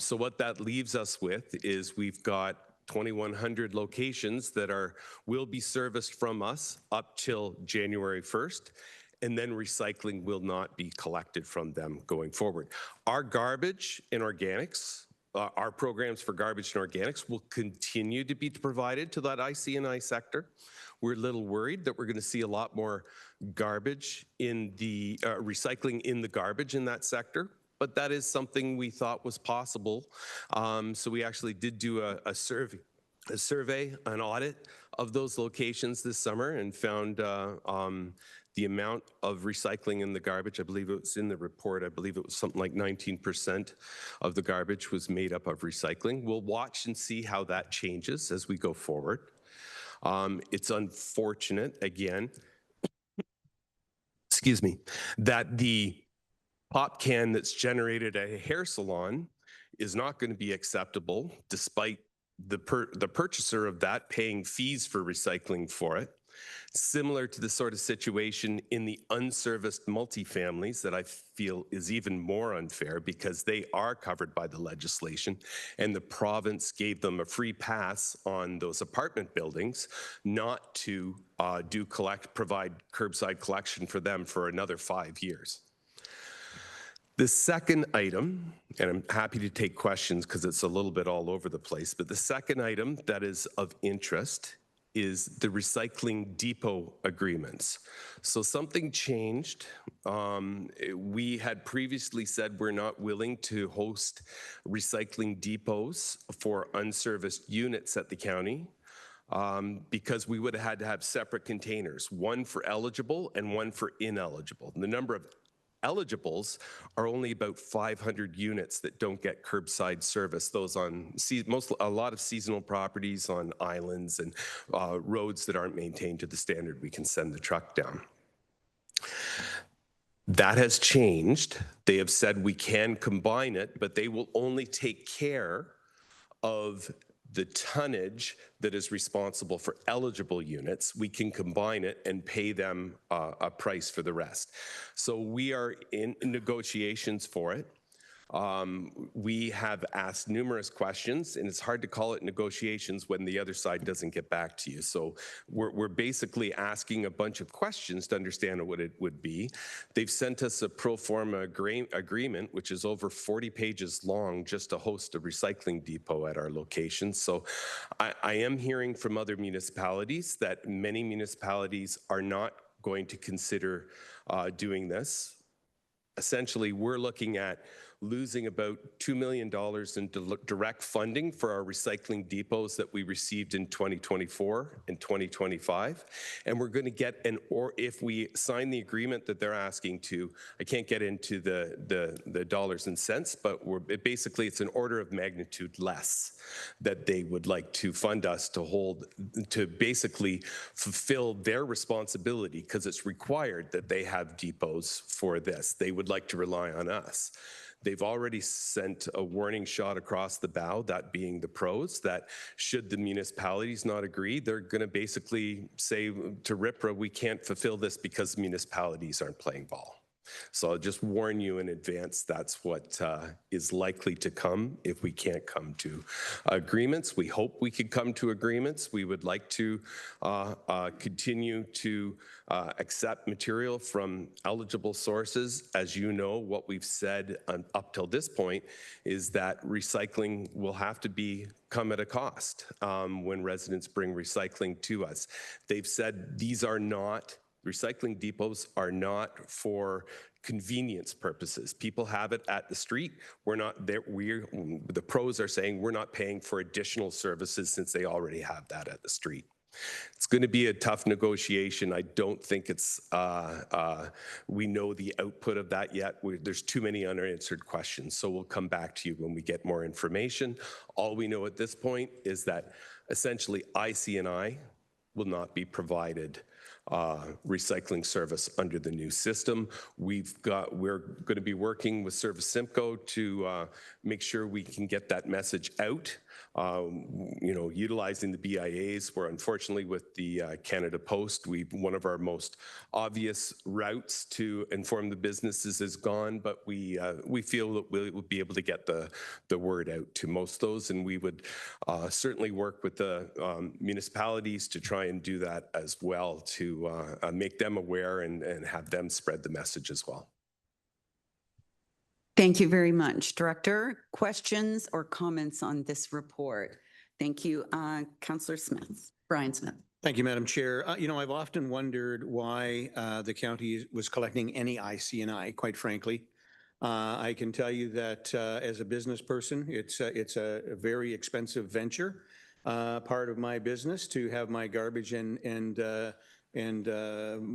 So what that leaves us with is we've got 2,100 locations that will be serviced from us up till January 1st, and then recycling will not be collected from them going forward. Our garbage and organics, our programs for garbage and organics will continue to be provided to that IC&I sector. We're a little worried that we're going to see a lot more garbage in the recycling in the garbage in that sector, but that is something we thought was possible. So we actually did do a survey, an audit of those locations this summer, and found the amount of recycling in the garbage. I believe it was in the report. I believe it was something like 19% of the garbage was made up of recycling. We'll watch and see how that changes as we go forward. It's unfortunate, again, excuse me, that the pop can that's generated at a hair salon is not going to be acceptable, despite the purchaser of that paying fees for recycling for it. Similar to the sort of situation in the unserviced multifamilies that I feel is even more unfair because they are covered by the legislation, and the province gave them a free pass on those apartment buildings not to provide curbside collection for them for another 5 years. The second item, and I'm happy to take questions because it's a little bit all over the place, but the second item that is of interest is the recycling depot agreements. So something changed. We had previously said we're not willing to host recycling depots for unserviced units at the county because we would have had to have separate containers, one for eligible and one for ineligible. And the number of eligibles are only about 500 units that don't get curbside service. Those on a lot of seasonal properties on islands and roads that aren't maintained to the standard we can send the truck down. That has changed. They have said we can combine it, but they will only take care of the tonnage that is responsible for eligible units. We can combine it and pay them a price for the rest. So we are in negotiations for it. We have asked numerous questions, and it's hard to call it negotiations when the other side doesn't get back to you. So we're basically asking a bunch of questions to understand what it would be. They've sent us a pro forma agreement, which is over 40 pages long, just to host a recycling depot at our location. So I am hearing from other municipalities that many municipalities are not going to consider doing this. Essentially, we're looking at losing about $2 million in direct funding for our recycling depots that we received in 2024 and 2025. And we're going to get if we sign the agreement that they're asking to, I can't get into the dollars and cents, but basically it's an order of magnitude less that they would like to fund us to basically fulfill their responsibility, because it's required that they have depots for this. They would like to rely on us. They've already sent a warning shot across the bow, that being the pros, that should the municipalities not agree, they're going to basically say to RIPRA, we can't fulfill this because municipalities aren't playing ball. So I'll just warn you in advance, that's what is likely to come if we can't come to agreements. We hope we could come to agreements. We would like to continue to accept material from eligible sources. As you know, what we've said up till this point is that recycling will have to come at a cost when residents bring recycling to us. They've said recycling depots are not for convenience purposes. People have it at the street. We're not there. The pros are saying we're not paying for additional services since they already have that at the street. It's going to be a tough negotiation. I don't think we know the output of that yet. There's too many unanswered questions. So we'll come back to you when we get more information. All we know at this point is that essentially IC&I will not be provided recycling service under the new system. We're going to be working with Service Simcoe to make sure we can get that message out. Utilizing the BIAs, where unfortunately with the Canada Post, one of our most obvious routes to inform the businesses is gone, but we feel that we'll be able to get the word out to most of those, and we would certainly work with the municipalities to try and do that as well, to make them aware and have them spread the message as well. Thank you very much. Director, questions or comments on this report? Thank you. Councillor Smith, Brian Smith. Thank you, Madam Chair. I've often wondered why the county was collecting any IC&I, quite frankly. I can tell you that as a business person, it's a very expensive venture. Part of my business to have my garbage and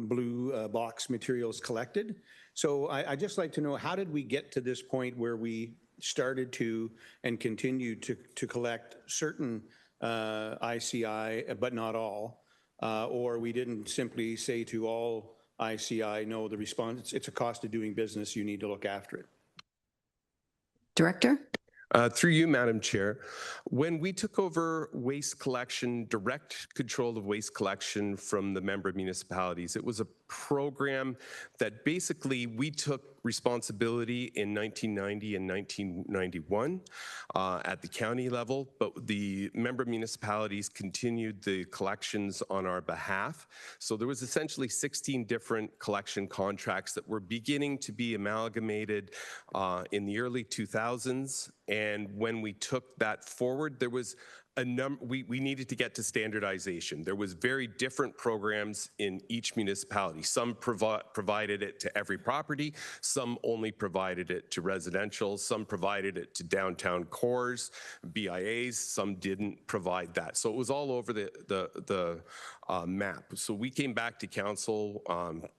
blue box materials collected. So I just like to know, how did we get to this point where we started to and continue to collect certain ICI, but not all, or we didn't simply say to all ICI, no, the response, it's a cost of doing business, you need to look after it. Director? Through you, Madam Chair, when we took over waste collection, direct control of waste collection from the member municipalities, it was a program that basically we took responsibility in 1990 and 1991 at the county level, but the member municipalities continued the collections on our behalf. So there was essentially 16 different collection contracts that were beginning to be amalgamated in the early 2000s. And when we took that forward, there was we needed to get to standardization. There was very different programs in each municipality. Some provided it to every property, some only provided it to residential, some provided it to downtown cores, BIAs, some didn't provide that. So it was all over the map. So we came back to council,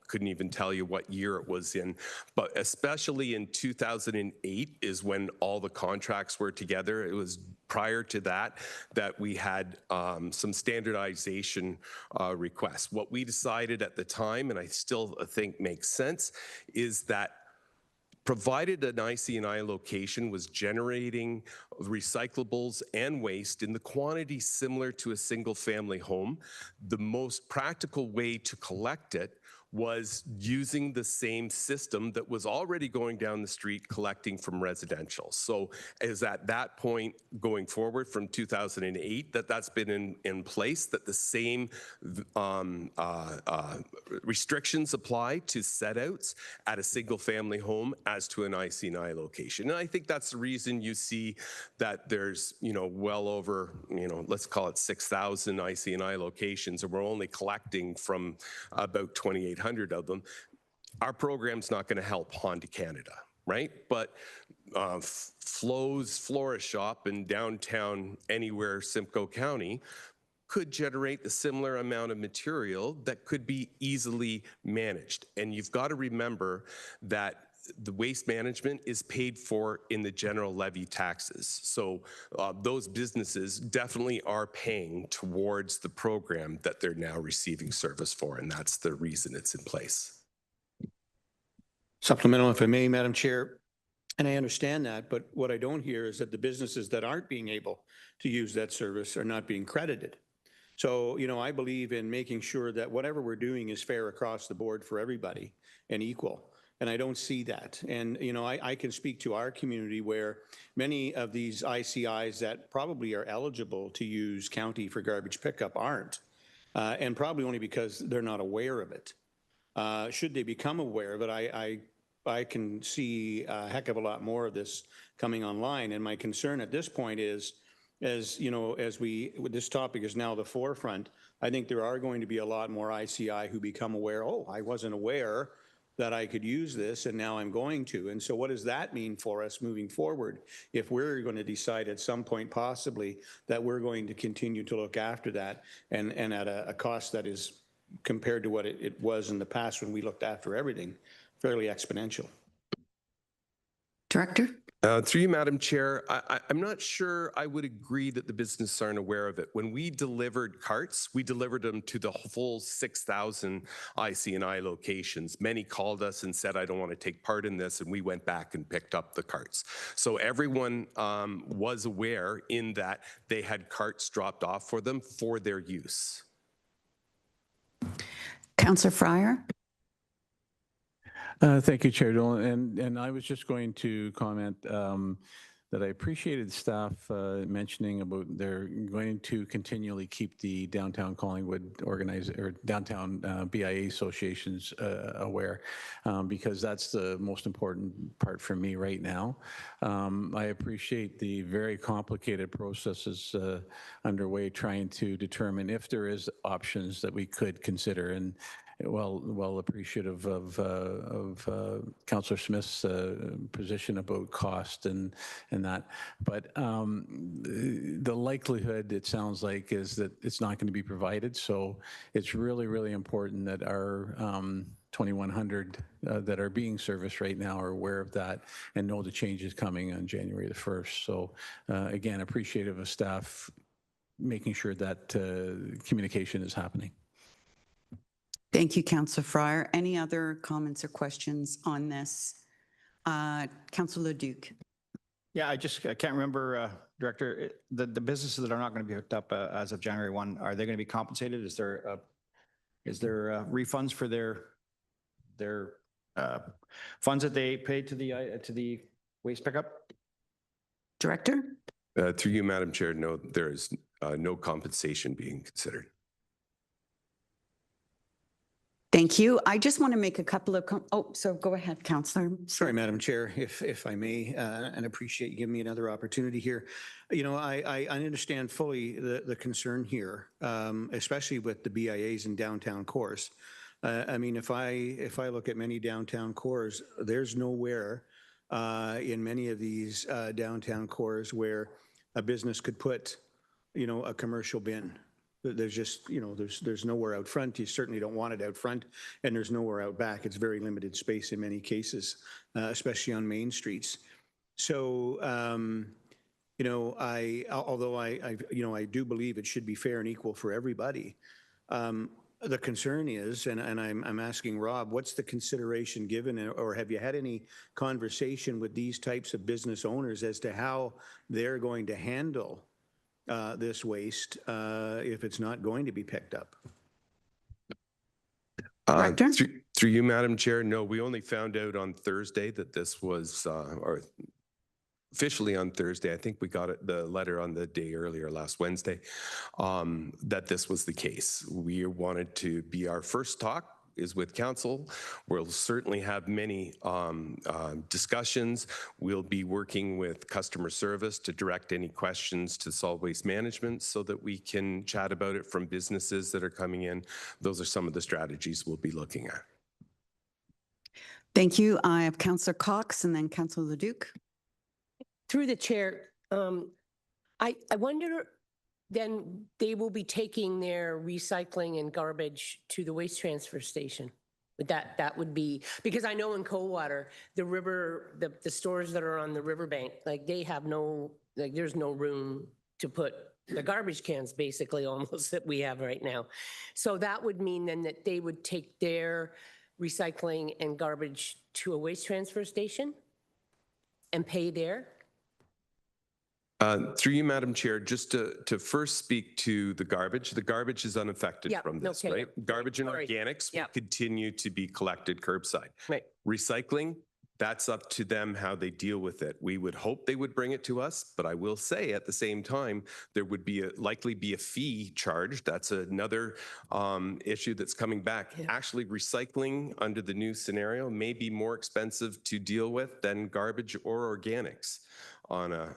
couldn't even tell you what year it was in, but especially in 2008 is when all the contracts were together. It was prior to that we had some standardization requests. What we decided at the time, and I still think makes sense, is that provided an IC&I location was generating recyclables and waste in the quantity similar to a single-family home, the most practical way to collect it was using the same system that was already going down the street collecting from residential. So is at that point going forward from 2008 that's been in place, that the same restrictions apply to set-outs at a single-family home as to an IC&I location. And I think that's the reason you see that there's, well over, let's call it 6,000 IC&I locations, and we're only collecting from about 2,800 of them. Our program's not going to help Honda Canada, right? But Flo's Florist Shop in downtown anywhere Simcoe County could generate the similar amount of material that could be easily managed. And you've got to remember that the waste management is paid for in the general levy taxes. So those businesses definitely are paying towards the program that they're now receiving service for, and that's the reason it's in place. Supplemental, if I may, Madam Chair, and I understand that, but what I don't hear is that the businesses that aren't being able to use that service are not being credited. So, I believe in making sure that whatever we're doing is fair across the board for everybody and equal. And I don't see that. And, I can speak to our community where many of these ICIs that probably are eligible to use county for garbage pickup aren't, and probably only because they're not aware of it. Should they become aware of it, I can see a heck of a lot more of this coming online. And my concern at this point is, as this topic is now the forefront, I think there are going to be a lot more ICI who become aware, oh, I wasn't aware that I could use this, and now I'm going to. And so what does that mean for us moving forward if we're going to decide at some point possibly that we're going to continue to look after that and at a cost that is, compared to what it was in the past when we looked after everything, fairly exponential? Director? Through you, Madam Chair, I'm not sure I would agree that the businesses aren't aware of it. When we delivered carts, we delivered them to the full 6,000 IC&I locations. Many called us and said, I don't want to take part in this, and we went back and picked up the carts. So everyone was aware in that they had carts dropped off for them for their use. Councillor Fryer? Thank you, Chair Dolan. And I was just going to comment that I appreciated staff mentioning about they're going to continually keep the downtown Collingwood downtown BIA associations aware, because that's the most important part for me right now. I appreciate the very complicated processes underway trying to determine if there is options that we could consider. And well appreciative of Councillor Smith's position about cost and that. But the likelihood, it sounds like, is that it's not going to be provided. So it's really, really important that our 2,100 that are being serviced right now are aware of that and know the change is coming on January the 1st. So again, appreciative of staff making sure that communication is happening. Thank you, Councillor Fryer. Any other comments or questions on this? Councillor Duke. Yeah, I can't remember, Director, the businesses that are not going to be hooked up as of January 1, are they going to be compensated? Is there refunds for their funds that they paid to the waste pickup? Director? Through you, Madam Chair, no, there is no compensation being considered. Thank you. I just want to make a couple of, so go ahead, Councillor. Sorry, Madam Chair, if I may, and appreciate you giving me another opportunity here. You know, I understand fully the concern here, especially with the BIAs in downtown cores. I mean, if I look at many downtown cores, there's nowhere in many of these downtown cores where a business could put, you know, a commercial bin. There's just, you know, there's nowhere out front. You certainly don't want it out front, and there's nowhere out back. It's very limited space in many cases, especially on main streets. So, you know, although I do believe it should be fair and equal for everybody. The concern is, and I'm asking Rob, what's the consideration given, or have you had any conversation with these types of business owners as to how they're going to handle this waste if it's not going to be picked up? Through you, Madam Chair, no, we only found out on Thursday that this was, or officially on Thursday, I think we got the letter on the day earlier, last Wednesday, that this was the case. We wanted to be our first talk is with council. We'll certainly have many discussions. We'll be working with customer service to direct any questions to solid waste management so that we can chat about it from businesses that are coming in. Those are some of the strategies we'll be looking at. Thank you. I have Councillor Cox and then Councillor Leduc. Through the chair, I wonder, then they will be taking their recycling and garbage to the waste transfer station. That would be, because I know in Coldwater, the stores that are on the riverbank, like they have there's no room to put the garbage cans, basically, almost, that we have right now. So that would mean then that they would take their recycling and garbage to a waste transfer station and pay there? Through you, Madam Chair, just to first speak to the garbage is unaffected from this, right? Garbage and organics will continue to be collected curbside. Right. Recycling, that's up to them how they deal with it. We would hope they would bring it to us, but I will say at the same time, there would be likely be a fee charged. That's another issue that's coming back. Actually, recycling under the new scenario may be more expensive to deal with than garbage or organics. on a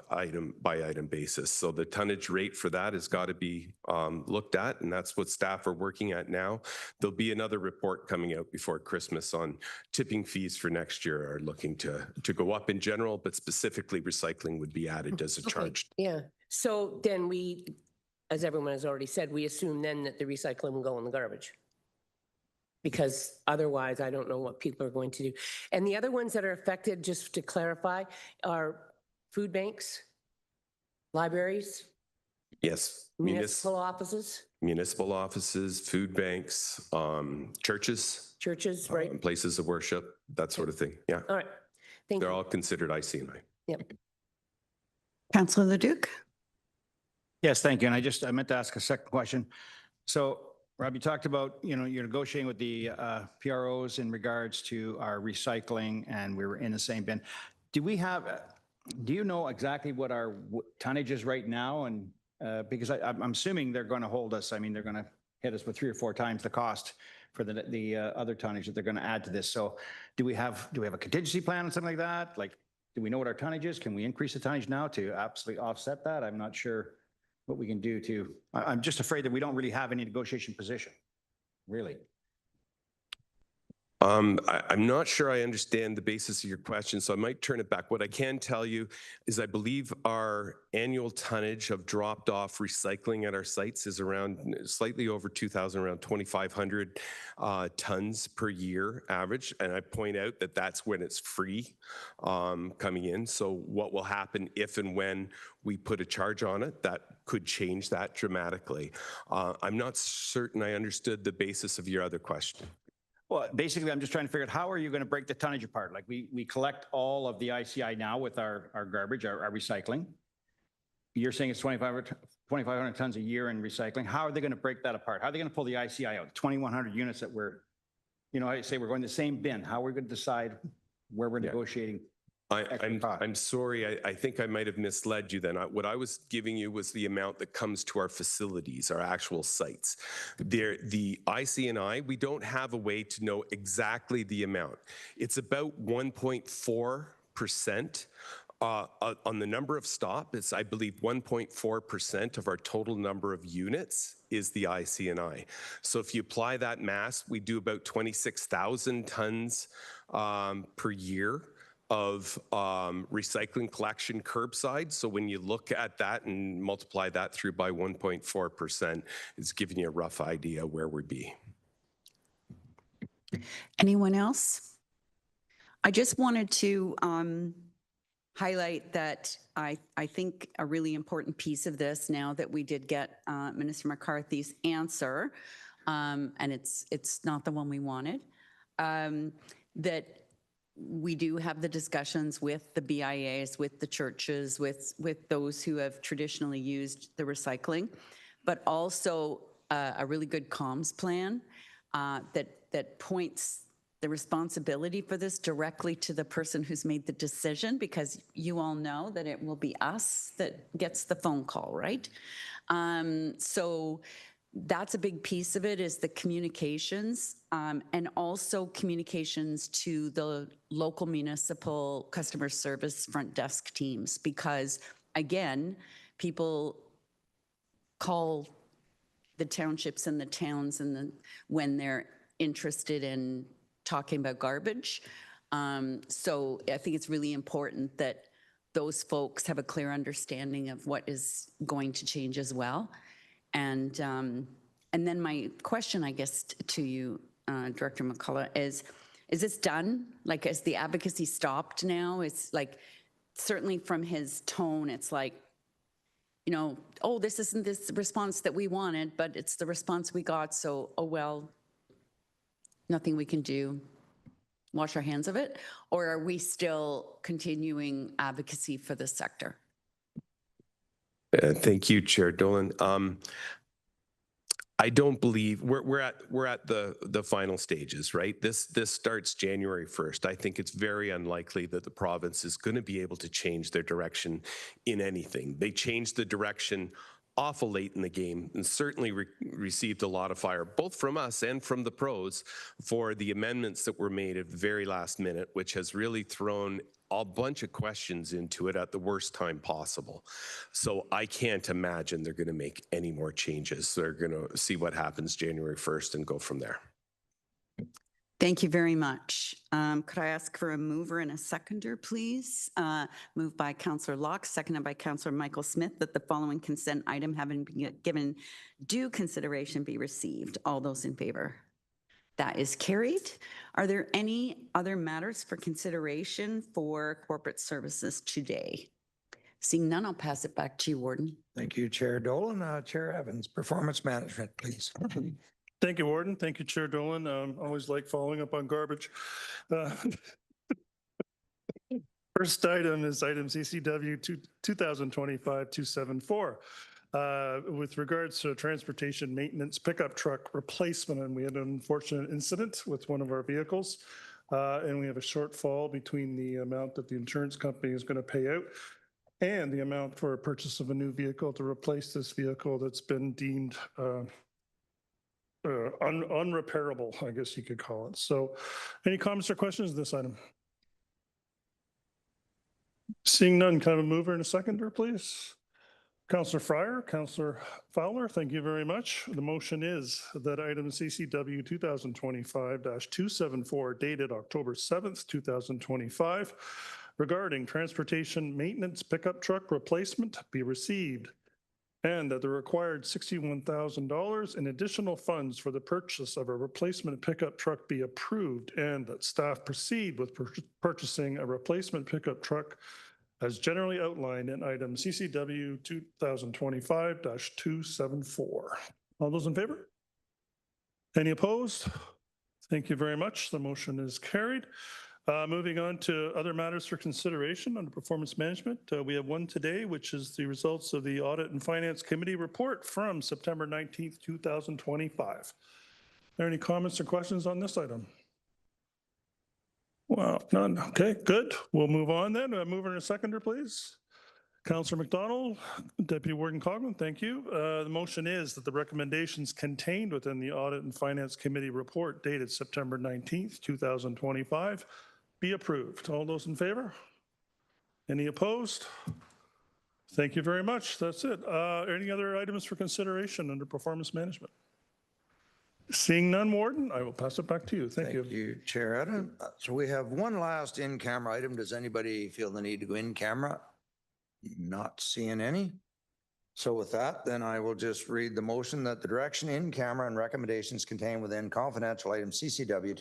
item by item basis. So the tonnage rate for that has got to be looked at, and that's what staff are working at now. There'll be another report coming out before Christmas on tipping fees for next year are looking to go up in general, but specifically recycling would be added as a charge. Yeah. So then we, as everyone has already said, we assume then that the recycling will go in the garbage. Because otherwise, I don't know what people are going to do. And the other ones that are affected, just to clarify, are food banks, libraries, Yes. municipal offices, Municipal offices, food banks, churches, right? places of worship, that sort of thing. Yeah. All right. Thank They're you. all considered IC&I. Yep. Councillor Leduc? Yes, thank you. And I meant to ask a second question. So Rob, you talked about, you're negotiating with the PROs in regards to our recycling, and we were in the same bin. Do you know exactly what our tonnage is right now? And because I'm assuming they're going to hold us. I mean, they're going to hit us with 3 or 4 times the cost for the other tonnage that they're going to add to this. So do we have a contingency plan or something like that? Like, do we know what our tonnage is? Can we increase the tonnage now to absolutely offset that? I'm not sure what we can do to, I'm just afraid that we don't really have any negotiation position, really. I'm not sure I understand the basis of your question, so I might turn it back. What I can tell you is I believe our annual tonnage of dropped off recycling at our sites is around slightly over 2,000, around 2,500 tons per year average. And I point out that that's when it's free coming in. So what will happen if and when we put a charge on it, that could change that dramatically. I'm not certain I understood the basis of your other question. Well, basically, I'm just trying to figure out how are you going to break the tonnage apart? Like we collect all of the ICI now with our garbage, our recycling. You're saying it's 2,500 tons a year in recycling. How are they going to break that apart? How are they going to pull the ICI out? 2,100 units that I say we're going to the same bin. How are we going to decide where we're negotiating? I'm sorry, I think I might have misled you then. What I was giving you was the amount that comes to our facilities, our actual sites. The IC&I, we don't have a way to know exactly the amount. It's about 1.4%. On the number of stop, it's, I believe, 1.4% of our total number of units is the IC&I. So if you apply that mass, we do about 26,000 tons per year of recycling collection curbside. So when you look at that and multiply that through by 1.4%, it's giving you a rough idea where we'd be. Anyone else? I just wanted to highlight that I think a really important piece of this, now that we did get Minister McCarthy's answer, and it's not the one we wanted, that we do have the discussions with the BIAs, with the churches, with those who have traditionally used the recycling, but also a really good comms plan that points the responsibility for this directly to the person who's made the decision, because you all know that it will be us that gets the phone call, right? So that's a big piece of it, is the communications, and also communications to the local municipal customer service front desk teams, because again, people call the townships and the towns when they're interested in talking about garbage. So I think it's really important that those folks have a clear understanding of what is going to change as well. And then my question, I guess, to you, Director McCullough, is this done? Like, has the advocacy stopped now? It's like, certainly from his tone, it's like, oh, this isn't this response that we wanted, but it's the response we got. So, oh, well, nothing we can do. Wash our hands of it? Or are we still continuing advocacy for this sector? Thank you, Chair Dolan. I don't believe we're at the final stages, right? This starts January 1st. I think it's very unlikely that the province is going to be able to change their direction in anything. They changed the direction awful late in the game and certainly received a lot of fire, both from us and from the pros, for the amendments that were made at the very last minute, which has really thrown a bunch of questions into it at the worst time possible. So I can't imagine they're going to make any more changes. They're going to see what happens January 1st and go from there. Thank you very much. Could I ask for a mover and a seconder, please? Moved by Councillor Locke, seconded by Councillor Michael Smith, that the following consent item having been given due consideration be received. All those in favor? That is carried. Are there any other matters for consideration for corporate services today? Seeing none, I'll pass it back to you, Warden. Thank you, Chair Dolan. Chair Evans, performance management, please. Thank you, Warden. Thank you, Chair Dolan. Always like following up on garbage. First item is item CCW 2025-274. With regards to transportation maintenance pickup truck replacement, and we had an unfortunate incident with one of our vehicles, and we have a shortfall between the amount that the insurance company is going to pay out and the amount for a purchase of a new vehicle to replace this vehicle that's been deemed unrepairable, I guess you could call it. So any comments or questions on this item? Seeing none, kind of a mover and a seconder, please. Councillor Fryer, Councillor Fowler, thank you very much. The motion is that item CCW 2025-274 dated October 7th, 2025 regarding transportation maintenance pickup truck replacement be received, and that the required $61,000 in additional funds for the purchase of a replacement pickup truck be approved, and that staff proceed with purchasing a replacement pickup truck as generally outlined in item CCW 2025-274. All those in favor? Any opposed? Thank you very much. The motion is carried. Moving on to other matters for consideration under performance management. We have one today, which is the results of the Audit and Finance Committee report from September 19th, 2025. Are there any comments or questions on this item? Well, none. Okay, good. We'll move on then. Mover and a seconder, please. Councillor McDonald, Deputy Warden Coghlan, thank you. The motion is that the recommendations contained within the Audit and Finance Committee report dated September 19th, 2025 be approved. All those in favor? Any opposed? Thank you very much. That's it. Any other items for consideration under performance management? Seeing none, Warden, I will pass it back to you. Thank you. Thank you, Chair Adam. So we have one last in-camera item. Does anybody feel the need to go in camera? Not seeing any. So with that, then I will just read the motion that the direction in camera and recommendations contained within confidential item CCW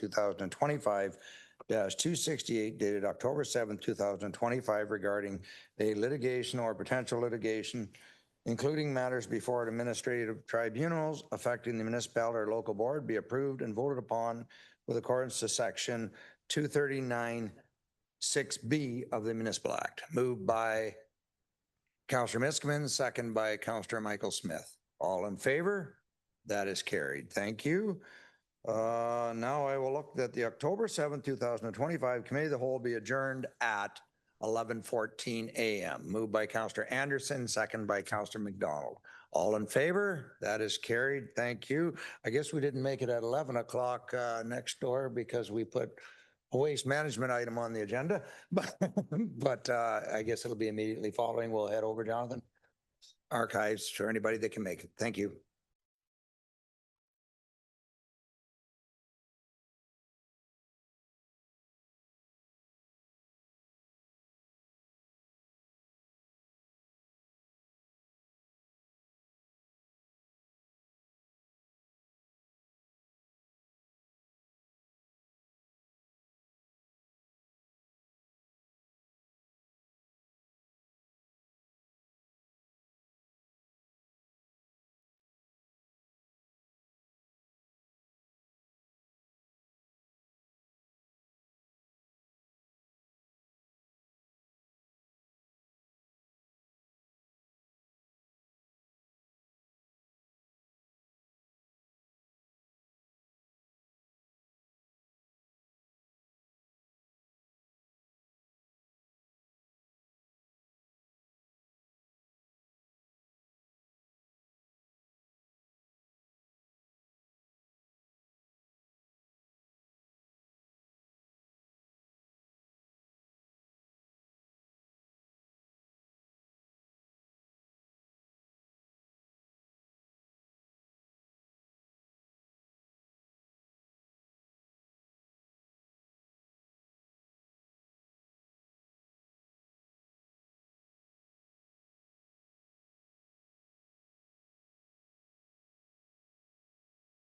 2025-268 dated October 7th, 2025 regarding a litigation or potential litigation, including matters before administrative tribunals affecting the municipality or local board, be approved and voted upon with accordance to section 239(6)B of the Municipal Act. Moved by Councillor Miskman, second by Councillor Michael Smith. All in favor? That is carried. Thank you. Now I will look that the October 7th, 2025 Committee of the Whole be adjourned at 11:14 a.m. Moved by Councillor Anderson, second by Councillor McDonald. All in favor? That is carried. Thank you. I guess we didn't make it at 11 o'clock next door because we put a waste management item on the agenda, but I guess it'll be immediately following. We'll head over, Jonathan. Archives for anybody that can make it. Thank you.